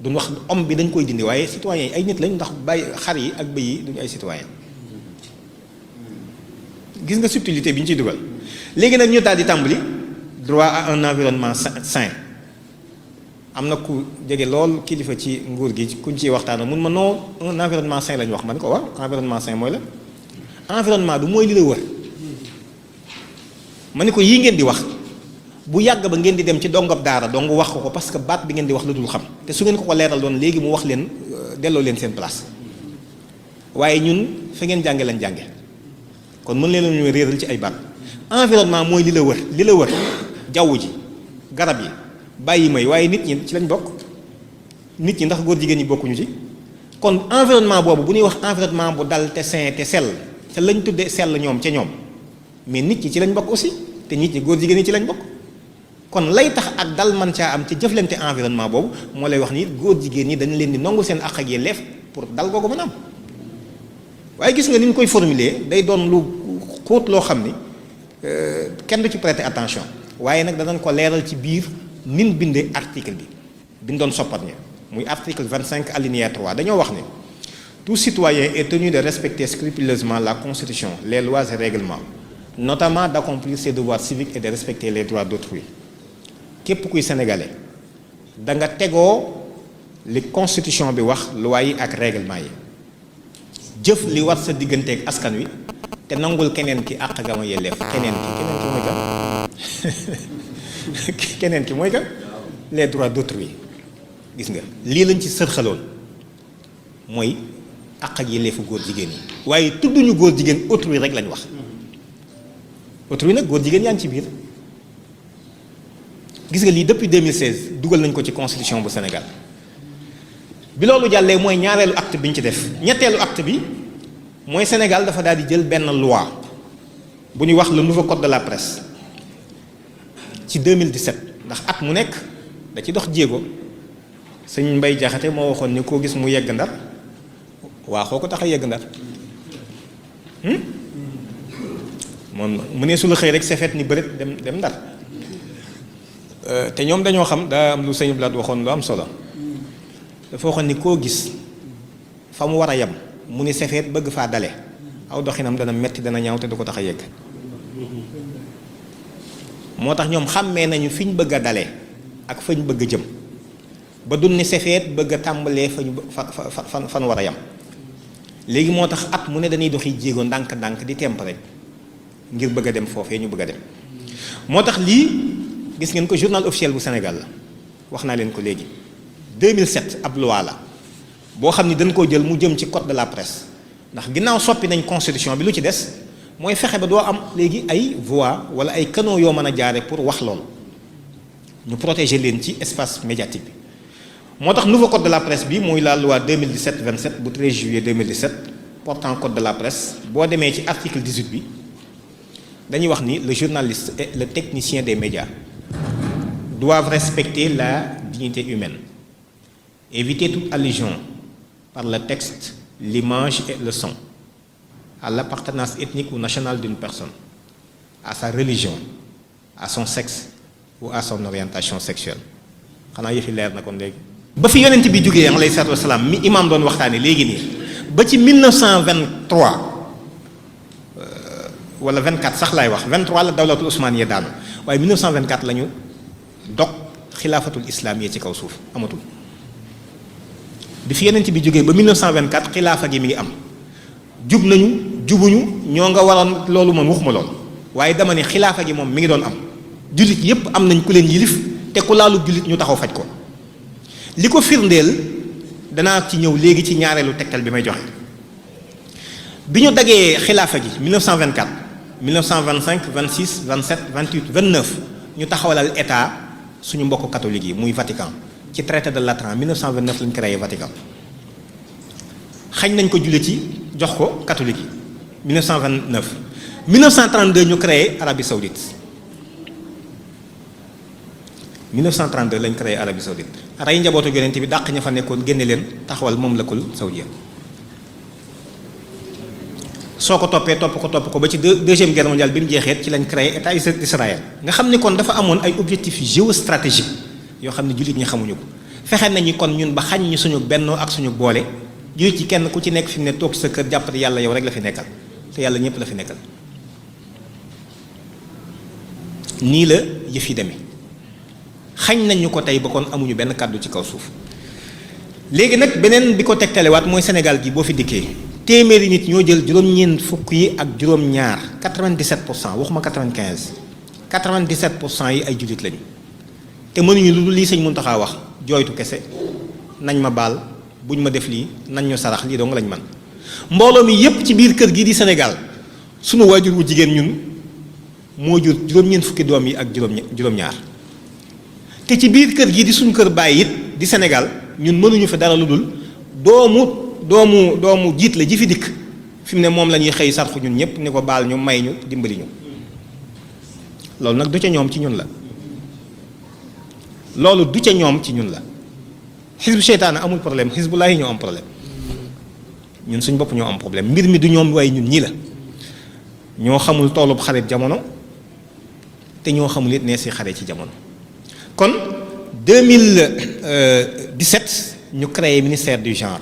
[SPEAKER 2] duñ wax homme bi dañ koy dindi waaye citoyens yi ay nit lañ ndax bàyyi xar yi ak bëy yi duñu ay citoyens gis nga subtilité bi ñu ciy dugal léegi nag ñu daal di tàmbali droit à un environnement sain am na ku jege lool kilifa ci nguur gi kuñ ciy waxtaan mun ma non un environnement sain la ñu wax man ko waaw environnement sain mooy la environnement du mooy li la wër ma ni ko yii ngeen di wax bu yàgg ba ngeen di dem ci dongab daara dong wax ko parce que baat bi ngeen di wax la dul xam te su ngeen ko leeral doon léegi mu wax leen delloo leen seen place waaye ñun fa ngeen jànge lañ jànge kon mën leen ñu réeral ci ay baat environnement mooy li la wër jaww ji garab yi bàyyi may waaye nit ñi ci lañ bokk nit ñi ndax góor jigéen ñi bokkuñu ci kon environnement boobu bu ñuy wax environnement bu dal te sain te sell te lañ tuddee sell ñoom ca ñoom mais nit ñi ci lañ bokk aussi te nit ñi góor jigéen ñi ci lañ bokk kon lay tax ak dal man caa am ci jëflante environnement boobu moo lay wax ni góor jigéen ñi dañ leen di nangu seen àq ak yelleef pour dal googu mën a am waaye gis nga ni ñu koy formuler day doon lu xóot loo xam ni kenn du ci prêter attention waaye nag danañ ko leeral ci biir nin bindee article bi bindoon soppat ñi muy article 25 alinéa 3 dañoo wax ne tout citoyen est tenu de respecter scrupuleusement la constitution les lois et règlements notamment d'accomplir ses devoirs civiques et de respecter les droits d'autrui képp kuy sénégalais da nga tegoo li constitution bi wax loi yi ak règlement yi jëf li war sa digganteeg askan wi te nangul keneen ki àq gama yelleef keneen ki mooy kan les droits d'autrui gis nga lii lañ ci sërxaloon mooy àq ak yelleefu góor jigéen yi waaye tudduñu góor jigéen autrui rek lañ wax autrui nag góor jigéen yaa ngi ci biir gis nga lii depuis 2016 dugal nañ ko ci constitution bu Sénégal bi loolu jàllee mooy ñaareelu acte bi ñu ci def. ñetteelu acte bi mooy Sénégal dafa daal di jël benn loi bu ñuy wax le nouveau code de la presse ci 2017 ndax at mu nekk da ci dox jéego sëñ Mbay Jaxate moo waxoon ni koo gis mu yegg ndar waa xoo ko tax a yegg ndar moom mu ne su la xëy rek sefet ni bërit dem ndar te ñoom dañoo xam daa am lu sëñ Blaat waxoon lu am solo dafa waxoon ni koo gis fa mu war a yem mu ni sefet bëgg faa dale aw doxinam dana metti dana ñaaw te du ko tax a yegg moo tax ñoom xàmmee nañu fi ñu bëgg a dale ak fa ñu bëgg a jëm ba dun ni sefeet bëgg a tàmbalee fan war a yem léegi moo tax at mu ne dañuy doxi jéego ndànk-ndànk di temp rek ngir bëgg a dem foofee ñu bëgg a dem moo tax lii gis ngeen ko journal officiel bu Sénégal la wax naa leen ko léegi 2007 ab loi la boo xam ni dañ koo jël mu jëm ci code de la presse ndax ginnaaw soppi nañ constitution bi lu ci des mooy fexe ba doo am léegi ay voix wala ay canaux yoo mën a jaare pour wax loolu ñu protéger leen ci espace médiatique bi moo tax nouveau code de la presse bi muy la loi 2017-27 bu 13 juillet 2017 portant code de la presse boo demee ci article 18 bi dañuy wax ni le journaliste et le technicien des médias doivent respecter la dignité humaine, éviter toute allusion par le texte, l'image et le son à l'appartenance ethnique ou nationale d'une personne, à sa religion, à son sexe ou à son orientation sexuelle. xanaa yëfi leer na kon léegi. ba fi yonent bi jógee alayhi salaatu wasalaam mi imaam doon waxtaane léegi nii ba ci 1923 wala 24 sax laay wax 23 la dawlatul Usmaaniya daanu waaye 1924 la ñu dog xilaafatul islaam yi ci kaw suuf amatul bi fi yonent bi jógee ba 1924 xilaafa gi mi ngi am jub nañu jubuñu ñoo nga waroon loolu man waxuma lool waaye dama ne xilaafa gi moom mi ngi doon am jullit yépp am nañ ku leen yilif te ku laalu jullit ñu taxaw faj ko li ko firndeel danaa ci ñëw léegi ci ñaareelu tegtal bi may joxe bi ñu dagee xilaafa gi 1924 1925 26 27 28 29 ñu taxawalal état suñu mbokk catholique yi muy Vatican ci traité de Latran 1929 lañ créé Vatican xañ nañ ko jullit yi jox ko catholique yi 1929 1932 ñu créé Arabie Saoudite 1932 lañ créé Arabie Saoudite rey njabootu yonent bi dàq ña fa nekkoon génne leen taxawal moom lëkkul saoudia soo ko toppee topp ko ba ci deuxième guerre mondiale bi mu jeexee ci lañ créé état Israël nga xam ni kon dafa amoon ay objectifs géostratégiques yoo xam ne jullit ñi xamuñu ko fexe nañu kon ñun ba xañ ñu suñu bennoo ak suñu boole jullit ci kenn ku ci nekk fi mu ne toog sa kër jàppati yàlla yow rek la fi nekkal te yàlla ñëpp la fi nekkal nii la yëf yi demee xañ nañ ñu ko tey ba kon amuñu benn kàddu ci kaw suuf léegi nag beneen bi ko tegtalewaat mooy Sénégal gi boo fi dikkee téeméeri nit ñoo jël juróom-ñeent fukk yi ak juróom-ñaar 97% waxuma 95 97% yi ay jullit lañu te mënuñu lu dul lii sëñ Muntaxa wax jooytu kese nañ ma baal buñ ma def lii nañ ñu sarax lii dong lañ man mbooloo mi yépp ci biir kër gi di Sénégal sunu waajur wu jigéen ñun moo jur juróom-ñeent fukki doom yi ak juróom-ñaar te ci biir kër gi di suñu kër bàyyi it di Sénégal ñun mënuñu fi dara lu dul doomu jiit la ji fi dikk fi mu ne moom la ñuy xëy sarxu ñun ñëpp ni ko baal ñu may ñu dimbali ñu loolu nag du ca ñoom ci ñun la loolu du ca ñoom ci ñun la xisbu seytaane amul problème xisbulaahi ñoo am problème ñun suñ bopp ñoo am problème mbir mi du ñoom waaye ñun ñii la ñoo xamul toolub xarit jamono te ñoo xamul it nee si xare ci jamono kon 2017 ñu créé ministère du genre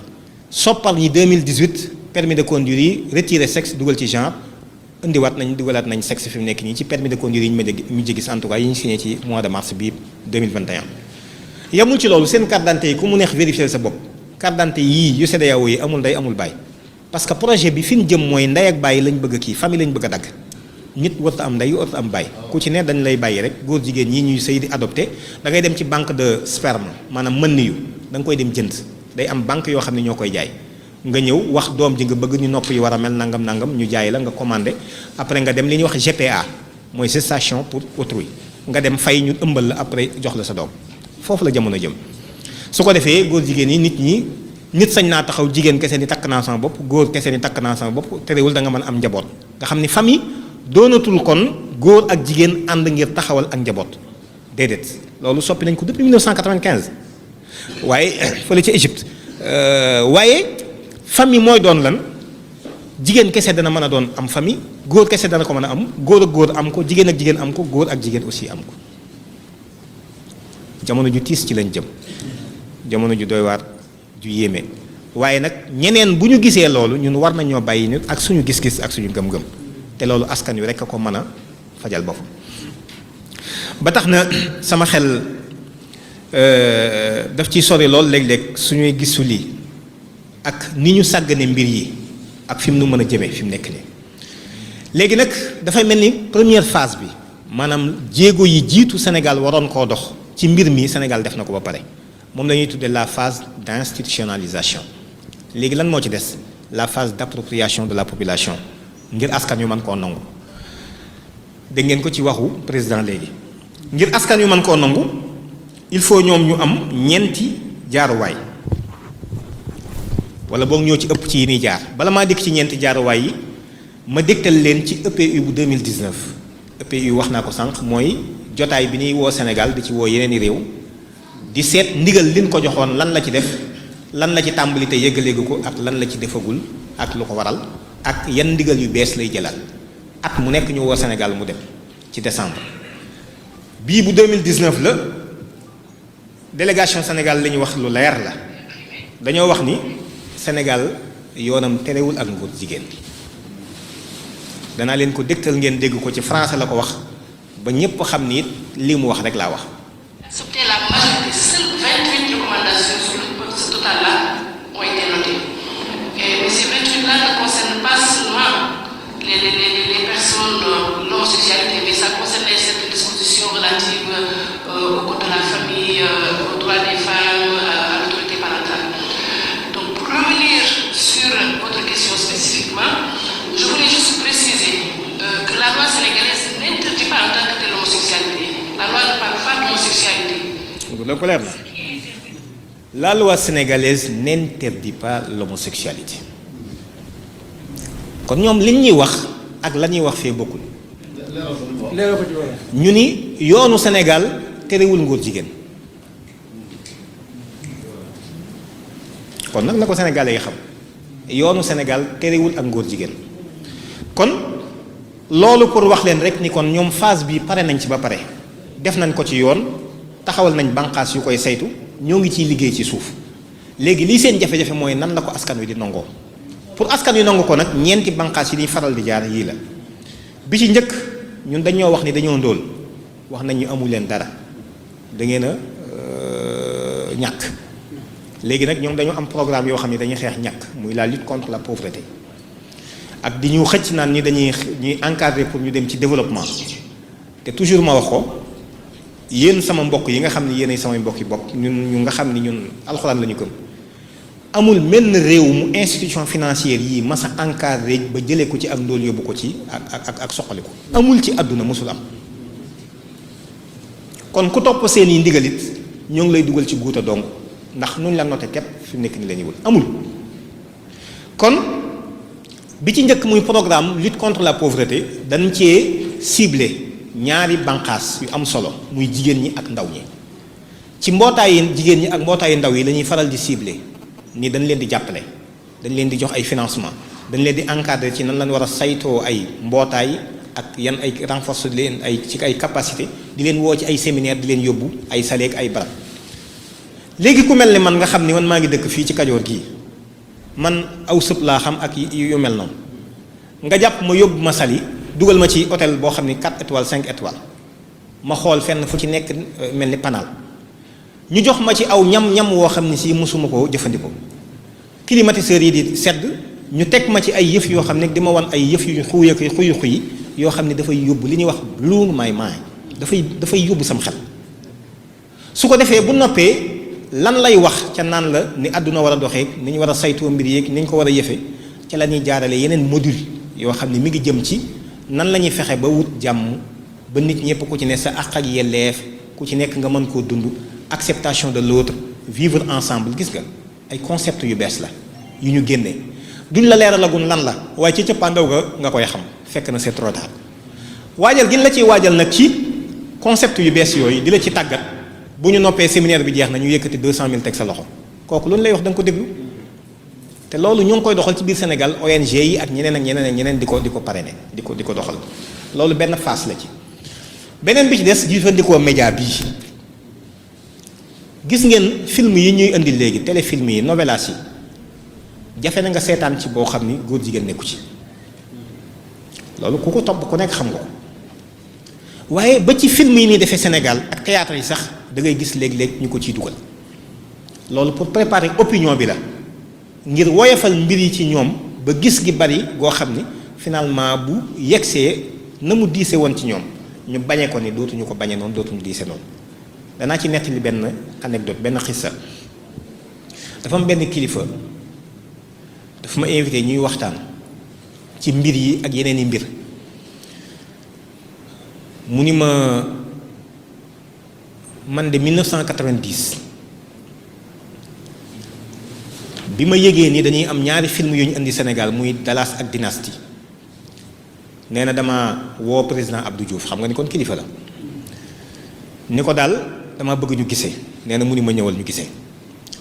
[SPEAKER 2] soppal ñi 2018 permis de conduire yi retiré sexe dugal ci genre dugalaat nañ sexe fi mu nekk nii ci permis de conduire yi ñu mujj gis en tout cas yi ñu signé ci mois de mars bii 2021. yamul ci loolu seen carte d'identité yi ku mu neex vérifier sa bopp carte d'identité yii yu CEDEAO yi amul ndey amul baay parce que projet bi fi ñu jëm mooy ndey ak baay lañ bëgg a kii famille lañ bëgg a dagg nit warut am ndey warut am baay ku ci ne dañ lay bàyyi rek góor jigéen ñi ñuy sëy di adopté da ngay dem ci banque de sperme maanaam mën yu da nga koy dem jënd day am banque yoo xam ne ñoo koy jaay nga ñëw wax doom ji nga bëgg ñu nopp yi war a mel nangam nangam ñu jaay la nga commandé après nga dem li ñuy wax GPA mooy gestation pour autrui nga dem fay ñu ëmbal la après jox la sa doom foofu la jamono jëm. su ko defee góor jigéen yi nit sañ naa taxaw jigéen kese ni takk naa sama bopp góor kese ni takk naa sama bopp terewul da nga mën am njaboot nga xam ni famille doonatul kon góor ak jigéen ànd ngir taxawal ak njaboot déedéet loolu soppi nañ ko depuis 1995 waaye fële ca Égypte waaye famille mooy doon lan jigéen kese dana mën a doon am famille góor kese dana ko mën a am góor ak góor am ko jigéen ak jigéen am ko góor ak jigéen aussi am ko jamono ju tiis ci lañ jëm jamono ju doy waar ju yéeme waaye nag ñeneen bu ñu gisee loolu ñun war nañoo bàyyi nit ak suñu gis-gis ak suñu gëm-gëm te loolu askan wi rek a ko mën a fajal bopp ba tax na sama xel daf ciy sori lool léeg-léeg suñuy gisu lii ak ni ñu sàggane mbir yi ak fi mu nu mën a jëmee fi mu nekk nii léegi nag dafay mel ni première phase bi maanaam jéego yi jiitu Sénégal waroon koo dox ci mbir mi Sénégal def na ko ba pare moom la ñuy tuddee la phase d'institutionnalisation léegi lan moo ci des la phase d'appropriation de la population ngir askan yu mën koo nangu dégg ngeen ko ci waxu président léegi ngir askan yu mën koo nangu il faut ñoom ñu am ñeenti jaaruwaay wala boog ñoo ci ëpp ci yi ñuy jaar bala maa dikk ci ñeenti jaaruwaay yi ma dégtal leen ci EPU bu 2019 EPU wax naa ko sànq mooy jotaay bi ñuy woo Sénégal di ci woo yeneen i réew di seet ndigal liñ ko joxoon lan la ci def lan la ci tàmbali te yëggaleegu ko ak lan la ci defagul ak lu ko waral ak yan ndigal yu bees lay jëlaat at mu nekk ñu woo Sénégal mu dem ci décembre bii bu 2019 la délégation Sénégal li ñu wax lu leer la dañoo wax ni Sénégal yoonam terewul ak ngóor jigéen danaa leen ko dégtal ngeen dégg ko ci français la ko wax ba ñépp xam ni it lii mu wax rek laa wax.
[SPEAKER 3] Accepter la majorité, seules 28 recommandations sur ce total-là ont été notées. Et ces 28-là ne concernent pas seulement les personnes, l'homosexualité, mais ça concerne certaines dispositions relatives au code de la famille, aux droits des femmes, à l'autorité parentale. Donc pour revenir sur votre question spécifiquement, je voulais juste préciser que la loi sénégalaise n'interdit pas en tant que telle l'homosexualité. La loi ne parle pas d'homosexualité.
[SPEAKER 2] La loi sénégalaise n'interdit pas l'homosexualité. kon ñoom li ñuy wax ak la ñuy wax fee bokkul. ñu ni yoonu Sénégal terewul ngóor jigéen. kon nag na ko Sénégalais yi xam yoonu Sénégal terewul ak ngóor jigéen kon loolu pour wax leen rek ni kon ñoom phase bi pare nañ ci ba pare def nañ ko ci yoon taxawal nañ bànqaas yu koy saytu ñoo ngi ciy liggéey ci suuf léegi lii seen jafe-jafe mooy nan la ko askan wi di nangoo pour askan wi nangu ko nag ñeenti bànqaas yi ñuy faral di jaar yii la bi ci njëkk ñun dañoo wax ni dañoo ndóol wax nañ ñu amul leen dara da ngeen a ñàkk léegi nag ñoom dañoo am programme yoo xam ne dañuy xeex ñàkk muy la lutte contre la pauvreté ak di ñu xëcc naan ñi ñuy encadrer pour ñu dem ci développement te toujours ma wax ko yéen sama mbokk yi nga xam ne yéenay samay mbokk yi bopp ñun ñu nga xam ni ñun alxuraan la ñu gëm amul menn réew mu institution financière yi mas a encadré ba jëlee ko ci ak ndóol yóbbu ko ci ak soqali ko amul ci àdduna mosul am kon ku topp seen i ndigalit ñoo ngi lay dugal ci guuta dong ndax nuñ la noté képp fi mu nekk ni la ñuy wul amul kon bi ci njëkk muy programme lutte contre la pauvreté dañ cee ciblé ñaari bànqaas yu am solo muy jigéen ñi ak ndaw ñi ci mbootaayi jigéen ñi ak mbootaayu ndaw yi la ñuy faral di ciblé ni dañ leen di jàppale dañ leen di jox ay financement dañ leen di encadrer ci nan lañ war a saytoo ay mbootaay ak yan ay renforcer leen ay ci ay capacité di leen woo ci ay séminaire di leen yóbbu ay saleek ay barab léegi ku mel ni man nga xam ni man maa ngi dëkk fii ci Kajoor gii man aw sëb laa xam ak yu mel noonu nga jàpp ma yóbbu ma Saly dugal ma ci hôtel boo xam ni 4 étoiles 5 étoiles ma xool fenn fu ci nekk mel ni panal ñu jox ma ci aw ñam woo xam ne si mosuma koo jëfandikoo climatiseurs yi di sedd ñu teg ma ci ay yëf yoo xam ne di ma wan ay yëf yu xuy yoo xam ne dafay yóbbu li ñuy wax blow my mind dafay yóbbu sam xel su ko defee bu noppee lan lay wax ca naan la ni àdduna war a doxee ni ñu war a saytoo mbir yeeg ni ñu ko war a yëfe ca la ñuy jaarale yeneen module yoo xam ne mi ngi jëm ci nan la ñuy fexe ba wut jàmm ba nit ñëpp ku ci ne sa àq ak yelleef ku ci nekk nga mën koo dund acceptation de l'autre vivre ensemble gis nga ay concept yu bees la yu ñu génnee duñ la leeralagun lan la waaye ci cëppaandaw nga koy xam fekk na c'est trop tard waajal gi la ciy waajal nag ci concept yu bees yooyu di la ci tàggat bu ñu noppee séminaire bi jeex na ñu yëkkati 200 000 teg sa loxo kooku lu ñu lay wax da nga ko déglu te loolu ñoo ngi koy doxal ci biir Sénégal ONG yi ak ñeneen ak ñeneen ak ñeneen di ko parrainer di ko doxal loolu benn phase la ci. beneen bi ci des jëfandikoo média bii gis ngeen film yi ñuy indi léegi téléfilm yi novelas yi jafe na nga seetaan ci boo xam ni góor jigéen nekku ci loolu ku ko topp ku nekk xam nga ko waaye ba ci film yi nii defee Sénégal ak théâtre yi sax da ngay gis léeg-léeg ñu ko ciy dugal loolu pour préparer opinion bi la ngir woyofal mbir yi ci ñoom ba gis gi bari goo xam ni finalement bu yegsee na mu diise woon ci ñoom ñu bañee ko ni dootuñu ko bañee noonu dootuñu diise noonu danaa ci nettali benn anecdote benn xissa dafa am benn kilifa dafa ma invité ñuy waxtaan ci mbir yi ak yeneen i mbir mu ni ma man de 1990 bi ma yëgee ni dañuy am ñaari film yu ñu indi Sénégal muy Dallas ak Dynasty nee na dama woo président Abdou Diouf xam nga ni kon kilifa la ni ko daal dama bëgg ñu gisee nee na mu ni ma ñëwal ñu gisee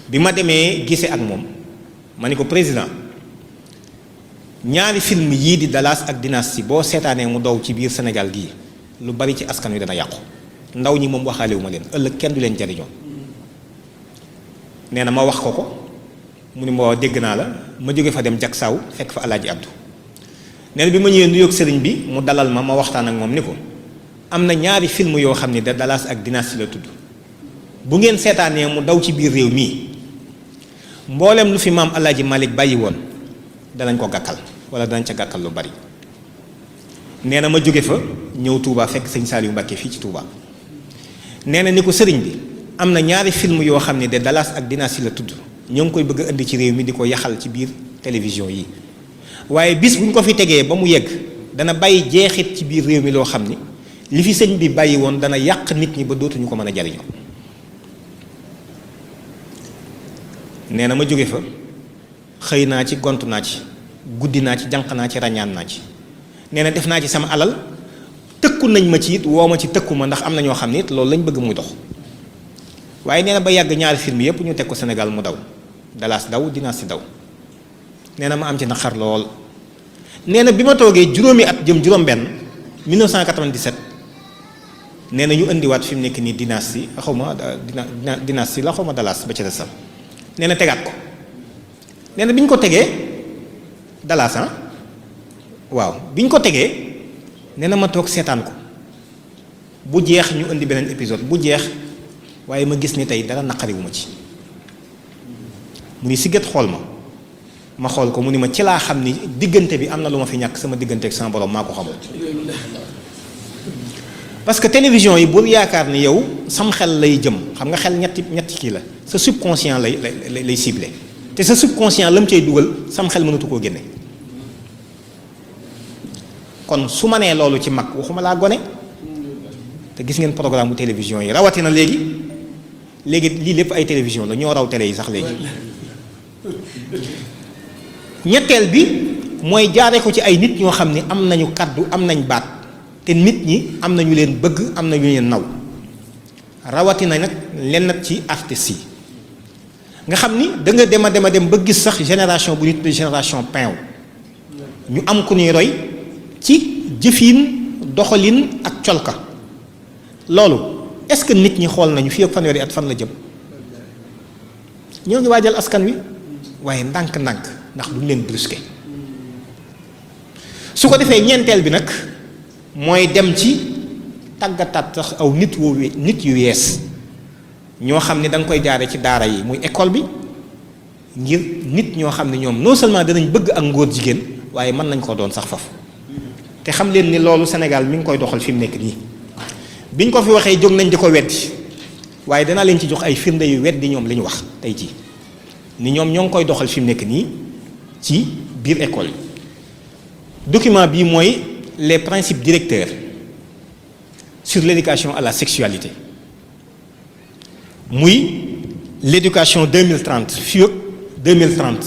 [SPEAKER 2] bi ma demee gisee ak moom ma ni ko président ñaari film yii di Dallas ak Dynasty boo seetaanee mu daw ci biir Sénégal gii lu bari ci askan wi dana yàqu ndaw ñi moom waxaale wu ma leen ëllëg kenn du leen jariñoo nee na ma wax ko mu ni ma dégg naa la ma jóge fa dem jak saaw fekk fa Alaaji Abdou nee na bi ma ñëwee nuyoog sëriñ bi mu dalal ma waxtaan ak moom ni ko am na ñaari film yoo xam ne da Dallas ak Dynasty la tudd bu ngeen seetaanee mu daw ci biir réew mii mboolem lu fi maam Alaaji Malick bàyyi woon danañ ko gàkkal wala danañ ca gàkkal lu bari nee na ma jóge fa ñëw Touba fekk sëñ Saliou Mbacké fii ci Touba nee na ni ko sëriñ bi am na ñaari film yoo xam ne de Dallas ak Dynasty la tudd ñoo ngi koy bëgg a indi ci réew mi di ko yaxal ci biir télévision yi waaye bis bu ñu ko fi tegee ba mu yegg dana bàyyi jeexit ci biir réew mi loo xam ni li fi sëñ bi bàyyi woon dana yàq nit ñi ba dootuñu ko mën a jariñoo nee na ma jóge fa xëy naa ci gont naa ci guddi naa ci jànq naa ci ràññaan naa ci nee na def naa ci sama alal tëkku nañ ma ci it woo ma ci tëkku ma ndax am na ñoo xam ne it loolu lañ bëgg muy dox waaye nee na ba yàgg ñaari film yépp ñu teg ko Sénégal mu daw Dallas daw Dynasty daw nee na ma am ci naqar lool nee na bi ma toogee juróomi at jëm juróom-benn 1997 nee na ñu indiwaat fi mu nekk nii Dynasty xaw ma Dynasty la xaw ma Dallas ba ca des sam nee na tegaat ko nee na bi ñu ko tegee Dallas waaw bi ñu ko tegee nee na ma toog seetaan ko bu jeex ñu indi beneen épisode bu jeex waaye ma gis ni tey dara naqariwu ma ci mu ni sigget xool ma xool ko mu ni ma ci laa xam ni diggante bi am na lu ma fi ñàkk sama diggante ak sama borom maa ko xamul parce que télévision yi bul yaakaar ni yow sam xel lay jëm xam nga xel ñetti kii la sa subconscient lay ciblé te sa subconscient la mu cay dugal sam xel mënatu koo génne kon su ma nee loolu ci mag waxuma laa gone te gis ngeen programme bu télévision yi rawatina léegi lii lépp ay télévision la ñoo raw télé yi sax léegi ñetteel bi mooy jaare ko ci ay nit ñoo xam ne am nañu kaddu am nañ baat te nit ñi am na ñu leen bëgg am na ñu leen naw rawatina nag lenn ci artistes yi nga xam ni da nga dem ba gis sax génération bu ñu tuddee génération pain ñu am ku ñuy roy ci jëfin doxalin ak colka loolu est-ce que nit ñi xool nañu fii ak fanweeri at fan la jëm ñoo ngi waajal askan wi waaye ndànk-ndànk ndax duñ leen brusquer su ko defee ñeenteel bi nag mooy dem ci tàggataat sax aw nit yu yees ñoo xam ne da nga koy jaare ci daara yi muy école bi ngir nit ñoo xam ne ñoom non seulement danañ bëgg ak ngóor jigéen waaye mën nañ ko doon sax faf te xam leen ni loolu Sénégal mi ngi koy doxal fi mu nekk nii biñ ko fi waxee jóg nañ di ko weddi waaye danaa leen ci jox ay firnde yu weddi ñoom li ñu wax tey jii ni ñoom ñoo ngi koy doxal fi mu nekk nii ci biir école yi document bii mooy les principes directeurs sur l'éducation à la sexualité muy l'éducation 2030 fii ak 2030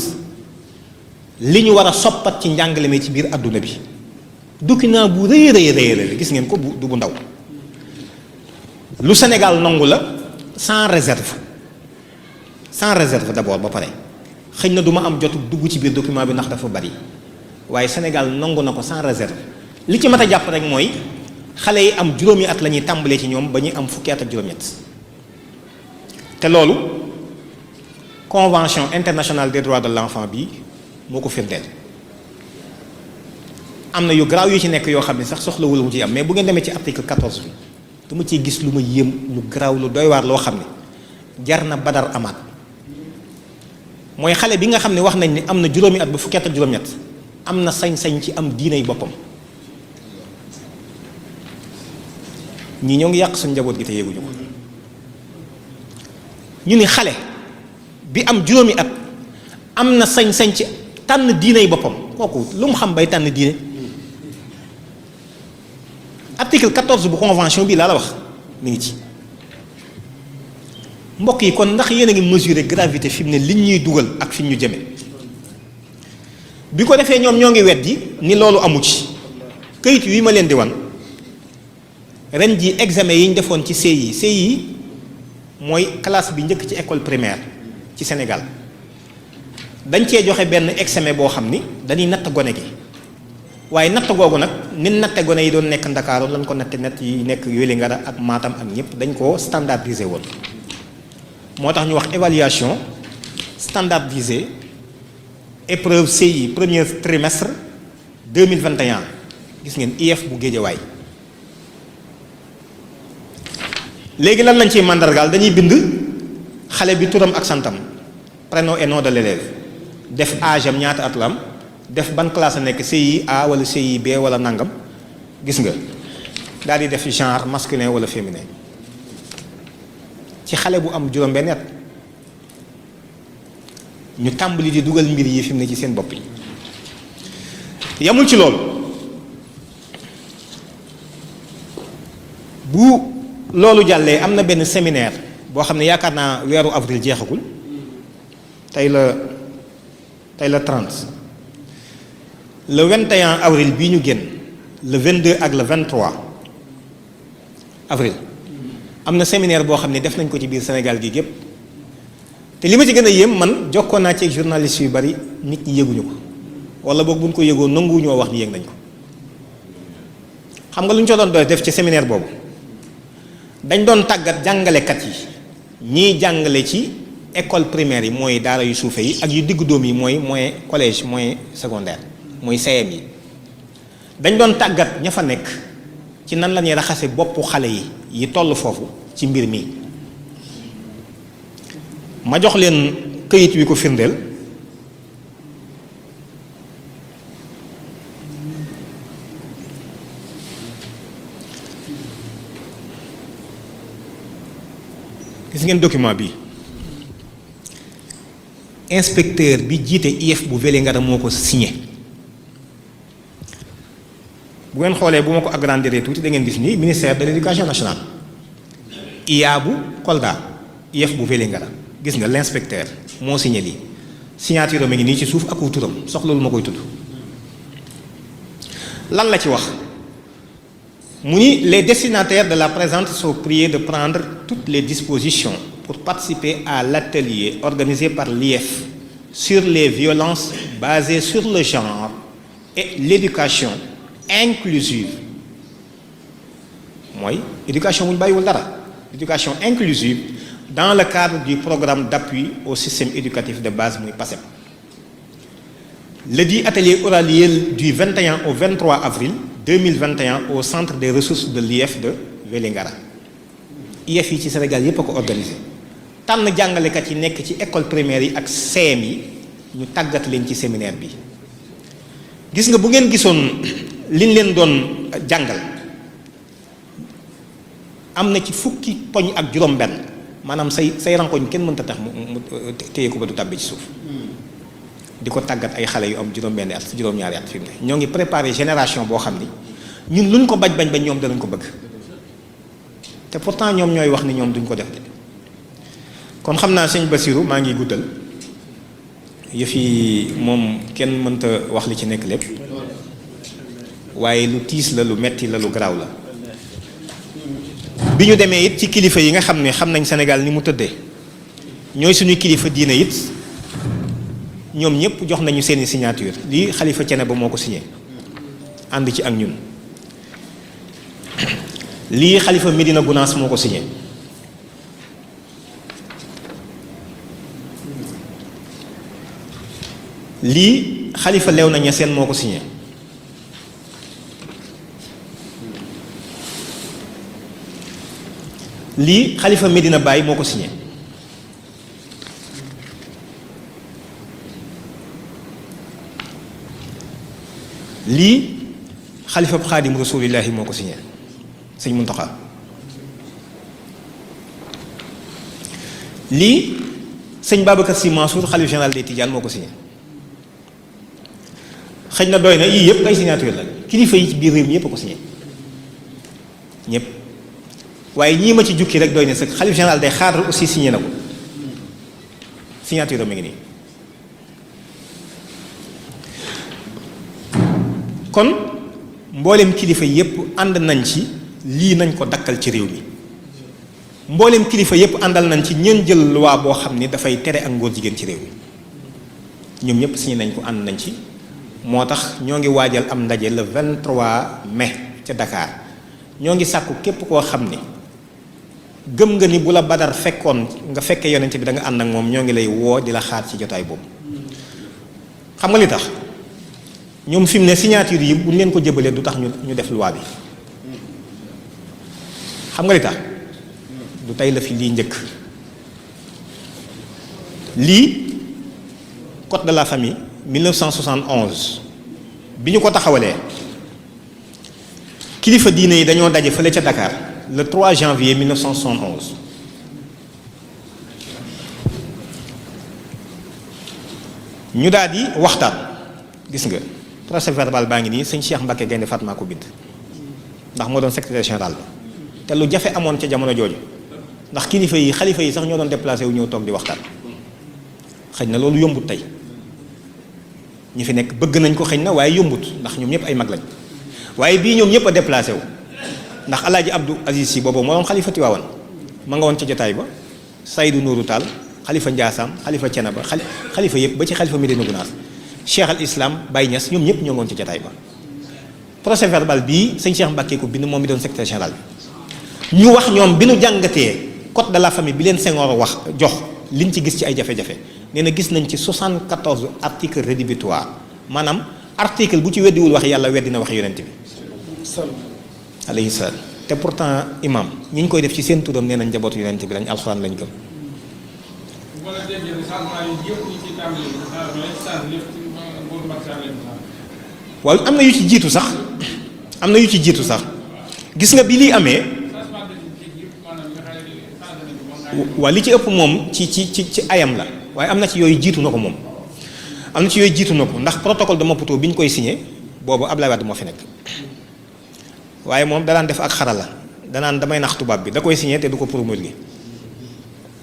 [SPEAKER 2] li ñu war a soppat ci njàngale mi ci biir adduna bi document bu rëy la gis ngeen ko du bu ndaw lu Sénégal nangu la sans réserve d'abord ba pare xëy na du ma am jotu dugg ci biir document bi ndax dafa bari waaye Sénégal nangu na ko sans réserve li ci mat a jàpp rek mooy xale yi am juróomi at la ñuy tàmbalee ci ñoom ba ñuy am fukki at ak juróom-ñett te loolu convention internationale des droits de l'enfant bi moo ko firndeel am na yu garaaw yu ci nekk yoo xam ne sax soxlawul mu ci am mais bu ngeen demee ci article 14 bi dama ciy gis lu ma yéem lu garaaw lu doy waar loo xam ne jar na badar amaat mooy xale bi nga xam ne wax nañ ni am na juróomi at ba fukki at ak juróom-ñett am na sañ-sañ ci am diinay boppam ñii ñoo ngi yàq suñ njaboot gi te yéeguñu ko ñu ni xale bi am juróomi at am na sañ-sañ ci tànn diinay boppam kooku lu mu xam bay tànn diine article 14 bu convention bi laa la wax mi ngi ci mbokk yi kon ndax yéen a ngi mesurer gravité fi mu ne liñ ñuy dugal ak fi ñu jëme bi ko defee ñoom ñoo ngi weddi ni loolu amu ci këyit wi ma leen di wan ren ji examen yi ñu defoon ci CI mooy classe bi njëkk ci école primaire ci Sénégal dañ cee joxe benn examen boo xam ni dañuy natt gone gi waaye natt googu nag ni natte gone yi doon nekk Ndakaaru lañ ko natte natt yi nekk Vélingara ak Matam ak ñëpp dañ koo standardisé woon moo tax ñu wax évaluation standardisée épreuve CI premier trimestre 2021 gis ngeen IEF bu Géejawaay léegi lan lañ ciy màndargaal dañuy bind xale bi turam ak santam prénom et nom de l'élève def âge am ñaata at la am def ban classe a nekk CI A wala CI B wala nangam gis nga daal di def genre masculin wala féminin ci xale bu am juróom-benn at ñu tàmbali di dugal mbir yi fi mu ne ci seen bopp yi yamul ci loolu bu loolu jàllee am na benn séminaire boo xam ne yaakaar naa weeru avril jeexagul tey la 30 le 21 avril bii ñu génn le 22 ak le 23 avril am na séminaire boo xam ne def nañ ko ci biir Sénégal gi gépp te li ma ci gën a yéem man jokkoon naa ci ak journaliste yu bari nit ñi yëguñu ko wala boog buñ ko yëgoon nanguwuñoo wax ni yëg nañ ko xam nga lu ñu doon def ci séminaire boobu dañ doon tàggat jàngalekat yi ñiy jàngale ci école primaire yi mooy daara yu suufe yi ak yu diggu doom yi mooy moyen collège moyen secondaire mooy CM yi dañ doon tàggat ña fa nekk ci nan la ñuy raxase boppu xale yi toll foofu ci mbir mi ma jox leen këyit wi ko firndeel gis ngeen document bi inspecteur bi jiite IEF bu Vélingara moo ko signé bu ngeen xoolee bu ma ko agrandir tuuti da ngeen gis ni ministère de l'éducation nationale IA bu Kolda IEF bu Vélingara gis nga l'inspecteur moo signé lii signature mi ngi nii ci suuf ak wu turam soxla lu ma koy tudd lan la ci wax mu ni les destinataires de la présente sont priés de prendre toutes les dispositions pour participer à l'atelier organisé par l'IEF sur les violences basées sur le genre et l'éducation inclusive mooy éducation bu ñu bàyyiwul dara éducation inclusive dans le cadre du programme d'appui au système éducatif de base muy PASEP. Le dit atelier aura lieu du 21 au 23 avril 2021 au centre des ressources de l'IEF de Vélingara. IEF yi ci Sénégal yépp a ko organisé tànn jàngalekat yi nekk ci école primaire yi ak CM yi ñu tàggat leen ci séminaire bi gis nga bu ngeen gisoon liñ leen doon jàngal am na ci fukki poñ ak juróom-benn maanaam say rankoñ kenn mënta tax mu téye ko ba du tàbbi ci suuf di ko tàggat ay xale yu am juróom-benn at juróom-ñaari at fi mu ne ñoo ngi préparé génération boo xam ni ñun luñ ko bañ ñoom danañ ko bëgg te pourtant ñoom ñooy wax ni ñoom duñ ko def de. kon xam naa sëñ Basiru maa ngi guddal yëf yi moom kenn mënta wax li ci nekk lépp waaye lu tiis la lu metti la lu garaaw la. bi ñu demee it ci kilifa yi nga xam ne xam nañ Sénégal ni mu tëddee ñooy suñu kilifa diine it ñoom ñëpp jox nañu seeni signature lii xalifa Thiénaba moo ko signé ànd ci ak ñun lii xalifa Médina Gounass moo ko signé lii xalifa Léona Niassène moo ko signé lii xalifa Medina Baye moo ko signé lii xalifa Xaadim Rasulillahi moo ko signé sëñ Muntaxa lii sëñ Babacar Sy Mansour xalifa général des Tidianes moo ko signé xëy na doy na yii yëpp ay signature la kilifa yi ci biir réew mi yëpp a ko signé ñëpp waaye ñii ma ci jukki rek doy na sëkk xalif général day xaar aussi signé na ko signature am mi ngi nii kon mboolem kilifa yépp ànd nañ ci lii nañ ko dakkal ci réew mi mboolem kilifa yépp àndal nañ ci ñeen jël loi boo xam ni dafay tere ak ngóor jigéen ci réew mi ñoom ñëpp signé nañ ko ànd nañ ci moo tax ñoo ngi waajal am ndaje le 23 mai ca Dakar ñoo ngi sàkku képp koo xam ni gëm nga ni bu la Badar fekkoon nga fekkee yonent bi da nga ànd ak moom ñoo ngi lay woo di la xaar ci jotaay boobu xam nga li tax ñoom fi mu ne signature yi bu ñu leen ko jëbalee du tax ñu def loi bi xam nga li tax du tey la fi lii njëkk lii code de la famille 1971 bi ñu ko taxawalee kilifa diine yi dañoo daje fële ca Dakar le 3 janvier 1971 ñu daal di waxtaan gis nga procès verbal baa ngi nii sëñ Cheikh Mbacke Gaynde Fatma ko bind ndax moo doon secrétaire général ba te lu jafe amoon ca jamono jooju ndax kilifa yi xalifa yi sax ñoo doon déplacé wu ñëw toog di waxtaan xëy na loolu yombut tey ñi fi nekk bëgg nañ ko xëy na waaye yombut ndax ñoom ñëpp ay mag lañ waaye bii ñoom ñëpp a déplacé wu ndax alaaji Abdou Aziz Sy boobu moo doon xalifa Tiwaawan ma nga woon ca jotaay ba Seydou Nourou Tall xalifa Ndiassane xalifa Thiénaba xalifa yëpp ba ci xalifa Médina Gounass Cheikh al Islam Baye Niass ñoom ñëpp ñoo ngi woon ca jotaay ba procès verbal bii sëñ Cheikh Mbacke ko bind moom mi doon secrétaire général bi ñu wax ñoom bi nu jàngatee code de la famille bi leen Senghor wax jox liñ ci gis ci ay jafe-jafe nee na gis nañ ci 74 articles rédhibitoires maanaam article bu ci weddiwul wax yàlla weddi na wax yonent bi alayhi salaam te pourtant imam ñi ñu koy def ci seen turam nee nañ njabootu yonent bi lañ alxuraan lañ gëm waaw am na yu ci jiitu sax gis nga bi lii amee waa li ci ëpp moom ci ayam la waaye am na ci yooyu jiitu na ko moom ndax protocole de Maputo bi ñu koy signé boobu Ablaye Wade moo fi nekk waaye moom danaan def ak xarala danaan damay nax tubaab bi da koy signé te du ko promulgué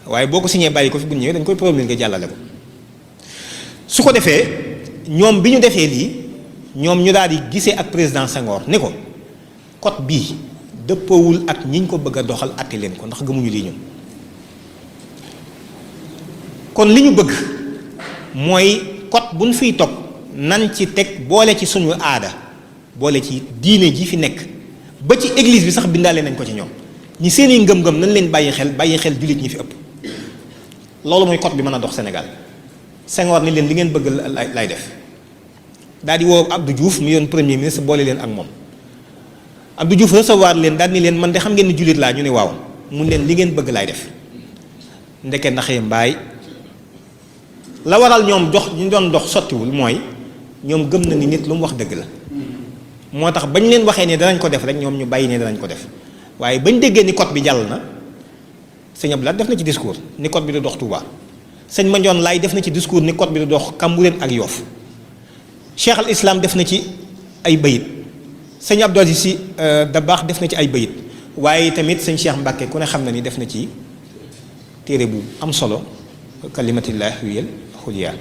[SPEAKER 2] waaye boo ko signé bàyyi ko fi bu ñëwee dañ koy promulgué jàllale ko su ko defee ñoom bi ñu defee lii ñoom ñu daal di gisee ak président Senghor ni ko code bii dëppoowul ak ñi ñu ko bëgg a doxal àtte leen ko ndax gëmuñu lii ñun kon li ñu bëgg mooy code bu ñu fiy toog nan ci teg boole ci suñu aada boole ci diine ji fi nekk ba ci église bi sax bindaale nañ ko ci ñoom ñi seeni ngëm-ngëm nañ leen bàyyi xel jullit ñi fi ëpp loolu mooy code bi mën a dox Sénégal Senghor ni leen li ngeen bëgg lay def daal di woo Abdou Diouf mi yoon premier ministre boole leen ak moom Abdou Diouf recevoir leen daal ni leen man de xam ngeen ni jullit laa ñu ne waaw mun leen li ngeen bëgg laay def ndeke ndaxee mbaay la waral ñoom ñu doon dox sottiwul mooy ñoom gëm na ni nit lu mu wax dëgg la moo tax bañ leen waxee ne danañ ko def rek ñoom ñu bàyyi ne danañ ko def waaye bañ déggee ni code bi jàll na sëñ Abdoulaye def na ci discours ni code bi du dox Touba sëñ Mandione Laye def na ci discours ni code bi du dox Cambérène ak Yoff Cheikh al Islam def na ci ay bayit sëñ Abdou Aziz Sy Dabakh def na ci ay bayit waaye tamit sëñ Cheikh Mbacke ku ne xam na ni def na ci téere bu am solo kalimatillahi wiyal xuliya.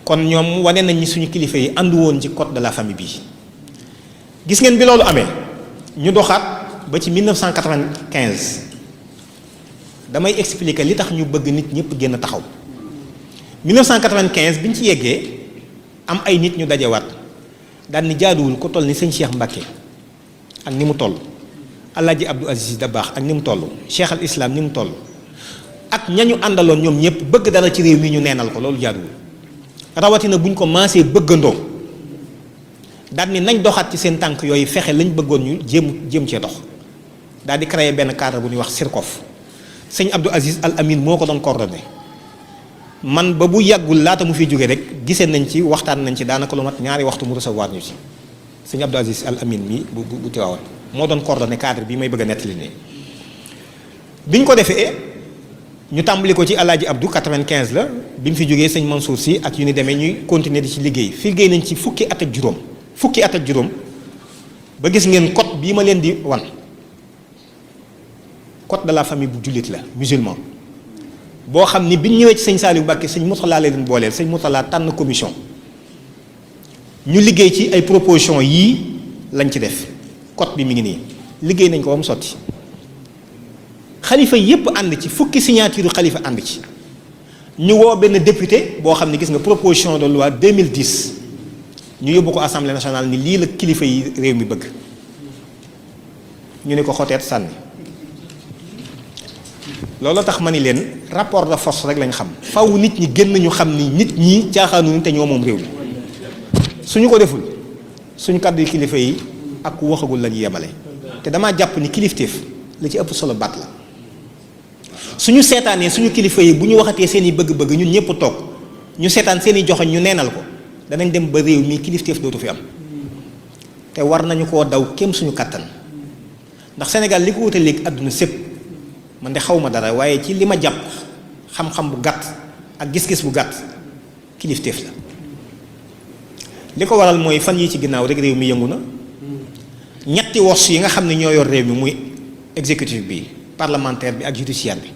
[SPEAKER 2] kon ñoom wane nañ ni suñu kilifa yi àndu woon ci code de la famille bii. gis ngeen bi loolu amee ñu doxaat ba ci 1995 damay expliquer li tax ñu bëgg nit ñëpp génn taxaw 1995 bi ñu ci yeggee am ay nit ñu dajewaat daal ni jaaduwul ko toll ni sëñ Cheikh Mbacke ak ni mu toll Alaaji Abdou Aziz Dabakh ak ni mu toll Cheikh al Islam ni mu toll ak ñañu àndaloon ñoom ñëpp bëgg dara ci réew mi ñu neenal ko loolu jaaduwul rawatina buñ ko maasee bëggandoo daal ni nañ doxaat ci seen tànk yooyu fexe lañ bëggoon ñu jéem cee dox daal di créer benn cadre bu ñuy wax SIRCOF sëñ Abdou Aziz Al Amin moo ko doon coordonné man ba bu yàggul laata mu fi jógee rek gisee nañ ci waxtaan nañ ci daanaka lu mat ñaari waxtu mu recevoir ñu ci sëñ Abdou Aziz Al Amin mi bu Tiwaawan moo doon coordonné cadre bi may bëgg a nettali nii biñ ko defee ñu tàmbali ko ci Alaaji Abdou 95 la bi mu fi jógee sëñ Mansour Sy ak yu ni demee ñuy continuer di ci liggéey fi liggéey nañ ci fukki at ak juróom ba gis ngeen code bii ma leen di wan code de la famille bu jullit la musulman boo xam ni biñ ñëwee ci sëñ Saliou Mbacké sëñ Mourtala la leen booleel sëñ Mourtala tànn commission ñu liggéey ci ay proposition yii lañ ci def code bi mi ngi nii liggéey nañ ko ba mu sotti xalifa yépp ànd ci fukki signature xalifa ànd ci ñu woo benn député boo xam ne gis nga proposition de loi 2010 ñu yóbbu ko assemblée nationale ni lii la kilifa yi réew mi bëgg ñu ne ko xoteet sànni loolu tax ma ni leen rapport de force rek lañ xam faw nit ñi génn ñu xam ni nit ñi caaxaanuñu te ñoo moom réew mi suñu ko deful suñu kàddu yi kilifa yi ak waxagul la ñu yemale te damaa jàpp ni kilifteef la ci ëpp solo baat la suñu seetaanee suñu kilifa yi bu ñu waxatee seen i bëgg-bëgg ñun ñëpp toog ñu seetaan seen i joxoñ ñu neenal ko danañ dem ba réew mi kilifteef dootu fi am te war nañu koo daw kem suñu kàttan ndax Sénégal li ko wute léegi àdduna sépp man de xaw ma dara waaye ci li ma jàpp xam-xam bu gàtt ak gis-gis bu gàtt kilifteef la li ko waral mooy fan yi ci ginnaaw rek réew mi yëngu na ñetti wos yi nga xam ne ñoo yor réew mi muy exécutif bi parlementaire bi ak judiciaire bi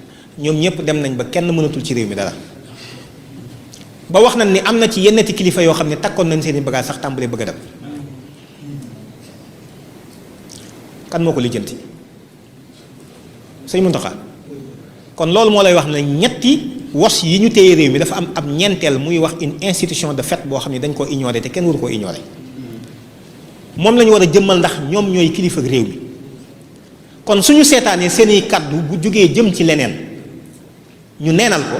[SPEAKER 2] ñoom ñëpp dem nañ ba kenn mënatul ci réew mi dara ba wax nañ ni am na ci yenneti kilifa yoo xam ne takkoon nañ seen i bagage sax tàmbalee bëgg a dem kan moo ko lijjanti sëñ Muntaxa kon loolu moo lay wax ne ñetti wos yi ñu téye réew mi dafa am ab ñeenteel muy wax une institution de fait boo xam ne dañ koo ignorer te kenn waru koo ignorer moom la ñu war a jëmmal ndax ñoom ñooy kilifa réew mi kon suñu seetaanee seeni kàddu bu jógee jëm ci leneen ñu neenal ko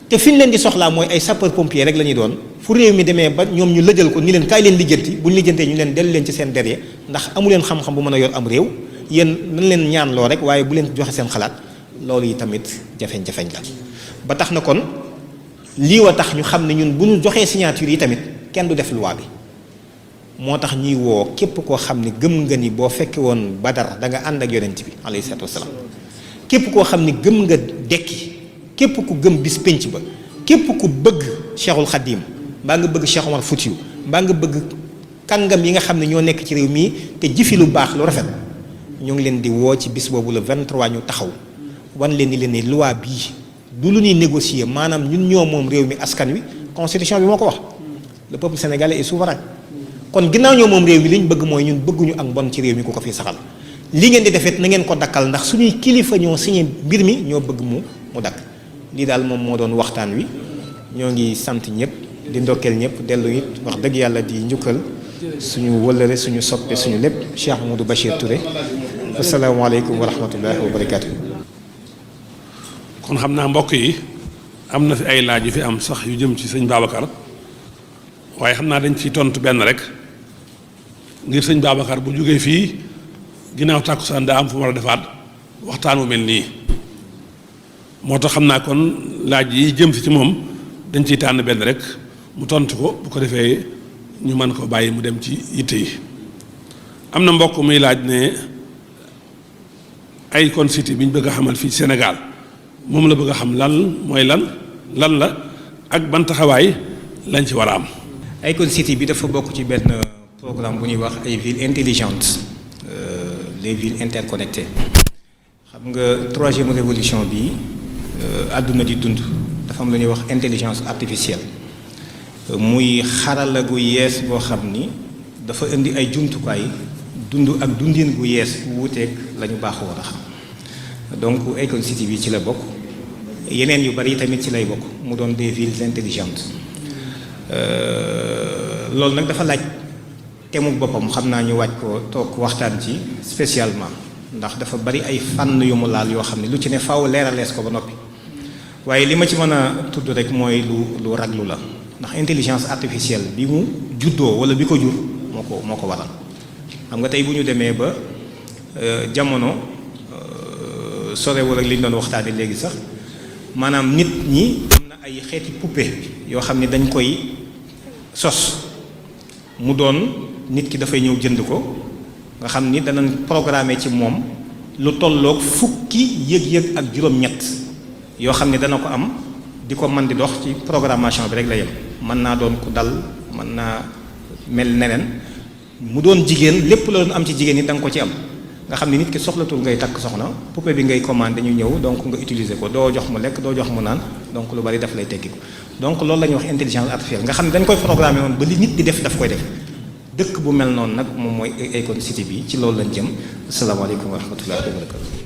[SPEAKER 2] te fi ñu leen di soxlaa mooy ay sapeur pompier rek la ñuy doon fu réew mi demee ba ñoom ñu lëjal ko ni leen kaay leen lijjanti bu ñu lijjantee ñu leen dellu leen ci seen derrière ndax amu leen xam-xam bu mën a yor am réew yéen nañ leen ñaan loo rek waaye bu leen joxe seen xalaat loolu yi tamit jafeñ-jafeñ la ba tax na kon lii wa tax ñu xam ne ñun bu ñu joxee signature yi tamit kenn du def loi bi moo tax ñuy woo képp koo xam ne gëm nga ni boo fekke woon Badar da nga ànd ak yonent bi alayhi salaatu wasalaam képp koo xam ne gëm nga dekki képp ku gëm bis pénc ba képp ku bëgg Cheikhul Khadim mbaa nga bëgg Cheikh Omar Foutiyou mbaa nga bëgg kàngam yi nga xam ne ñoo nekk ci réew mii te jëfi lu baax lu rafet ñu ngi leen di woo ci bis boobu le 23 ñu taxaw wan leen ni leen ni loi bii du lu ñuy négocier maanaam ñun ñoo moom réew mi askan wi constitution bi moo ko wax le peuple sénégalais est souverain kon ginnaaw ñoo moom réew mi li ñu bëgg mooy ñun bëgguñu ak mbon ci réew mi ku ko fi saxal li ngeen di defet na ngeen ko dakkal ndax suñuy kilifa ñoo signé mbir mi ñoo bëgg mu dakk lii daal moom moo doon waxtaan wi ñoo ngi sant ñëpp di ndokkeel ñëpp dellu it wax dëgg yàlla di njukkal suñu wëllëre suñu soppe suñu lépp Cheikh Modou Bachir Touré asalaamaaleykum wa rahmatullahi wa barakaatu.
[SPEAKER 1] kon xam naa mbokk yi am na fi ay laaj yu fi am sax yu jëm ci sëñ Babacar waaye xam naa dañ ciy tontu benn rek ngir sëñ Babacar bu jógee fii ginnaaw tàkkusaan daa am fu mu war a defaat waxtaan wu mel nii moo tax xam naa kon laaj yi jëm si ci moom dañ ciy tànn benn rek mu tontu ko bu ko defee ñu mën ko bàyyi mu dem ci yitte yi am na mbokk muy laaj ne ay kon cité bi ñu bëgg a xamal fii Sénégal moom la bëgg a xam lan mooy lan la ak ban taxawaay lañ ci war a am.
[SPEAKER 2] Icon City bi dafa bokk ci benn programme bu ñuy wax ay villes intelligentes les villes interconnectées. xam nga troisième révolution bi àdduna di dund dafa am lu ñuy wax intelligence artificielle muy xarala gu yees boo xam ni dafa indi ay jumtukaay dund ak dundin gu yees wuuteeg la ñu baaxoo war a xam donc Akon City bi ci la bokk yeneen yu bari tamit ci lay bokk mu doon des villes intelligentes loolu nag dafa laaj temuk boppam xam naa ñu waaj ko toog waxtaan ci spécialement ndax dafa bari ay fànn yu mu laal yoo xam ne lu ci ne faaw leeralees ko ba noppi waaye li ma ci mën a tudd rek mooy lu raglu la ndax intelligence artificielle bi mu juddoo wala bi ko jur moo ko waral xam nga tey bu ñu demee ba jamono sorewul ak li ñu doon waxtaane léegi sax maanaam nit ñi am na ay xeeti poupée yoo xam ne dañ koy sos mu doon nit ki dafay ñëw jënd ko nga xam ni danañ programmer ci moom lu tolloog fukki yëg-yëg ak juróom-ñett yoo xam ne dana ko am di ko mën di dox ci programmation bi rek la yem mën naa doon ku dal mën naa mel neneen mu doon jigéen lépp la doon am ci jigéen ñi da nga ko ci am nga xam ne nit ki soxlatul ngay takk soxna poupée bi ngay commandé ñu ñëw donc nga utiliser ko doo jox mu lekk doo jox mu naan donc lu bari daf lay tekki ko donc loolu la ñuy wax intelligence artificielle nga xam ne dañ koy programmer woon ba li nit di def daf koy def dëkk bu mel noonu nag moom mooy Akon City bi ci loolu lañ jëm asalaamaaleykum wa rahmatullahi wa barakatu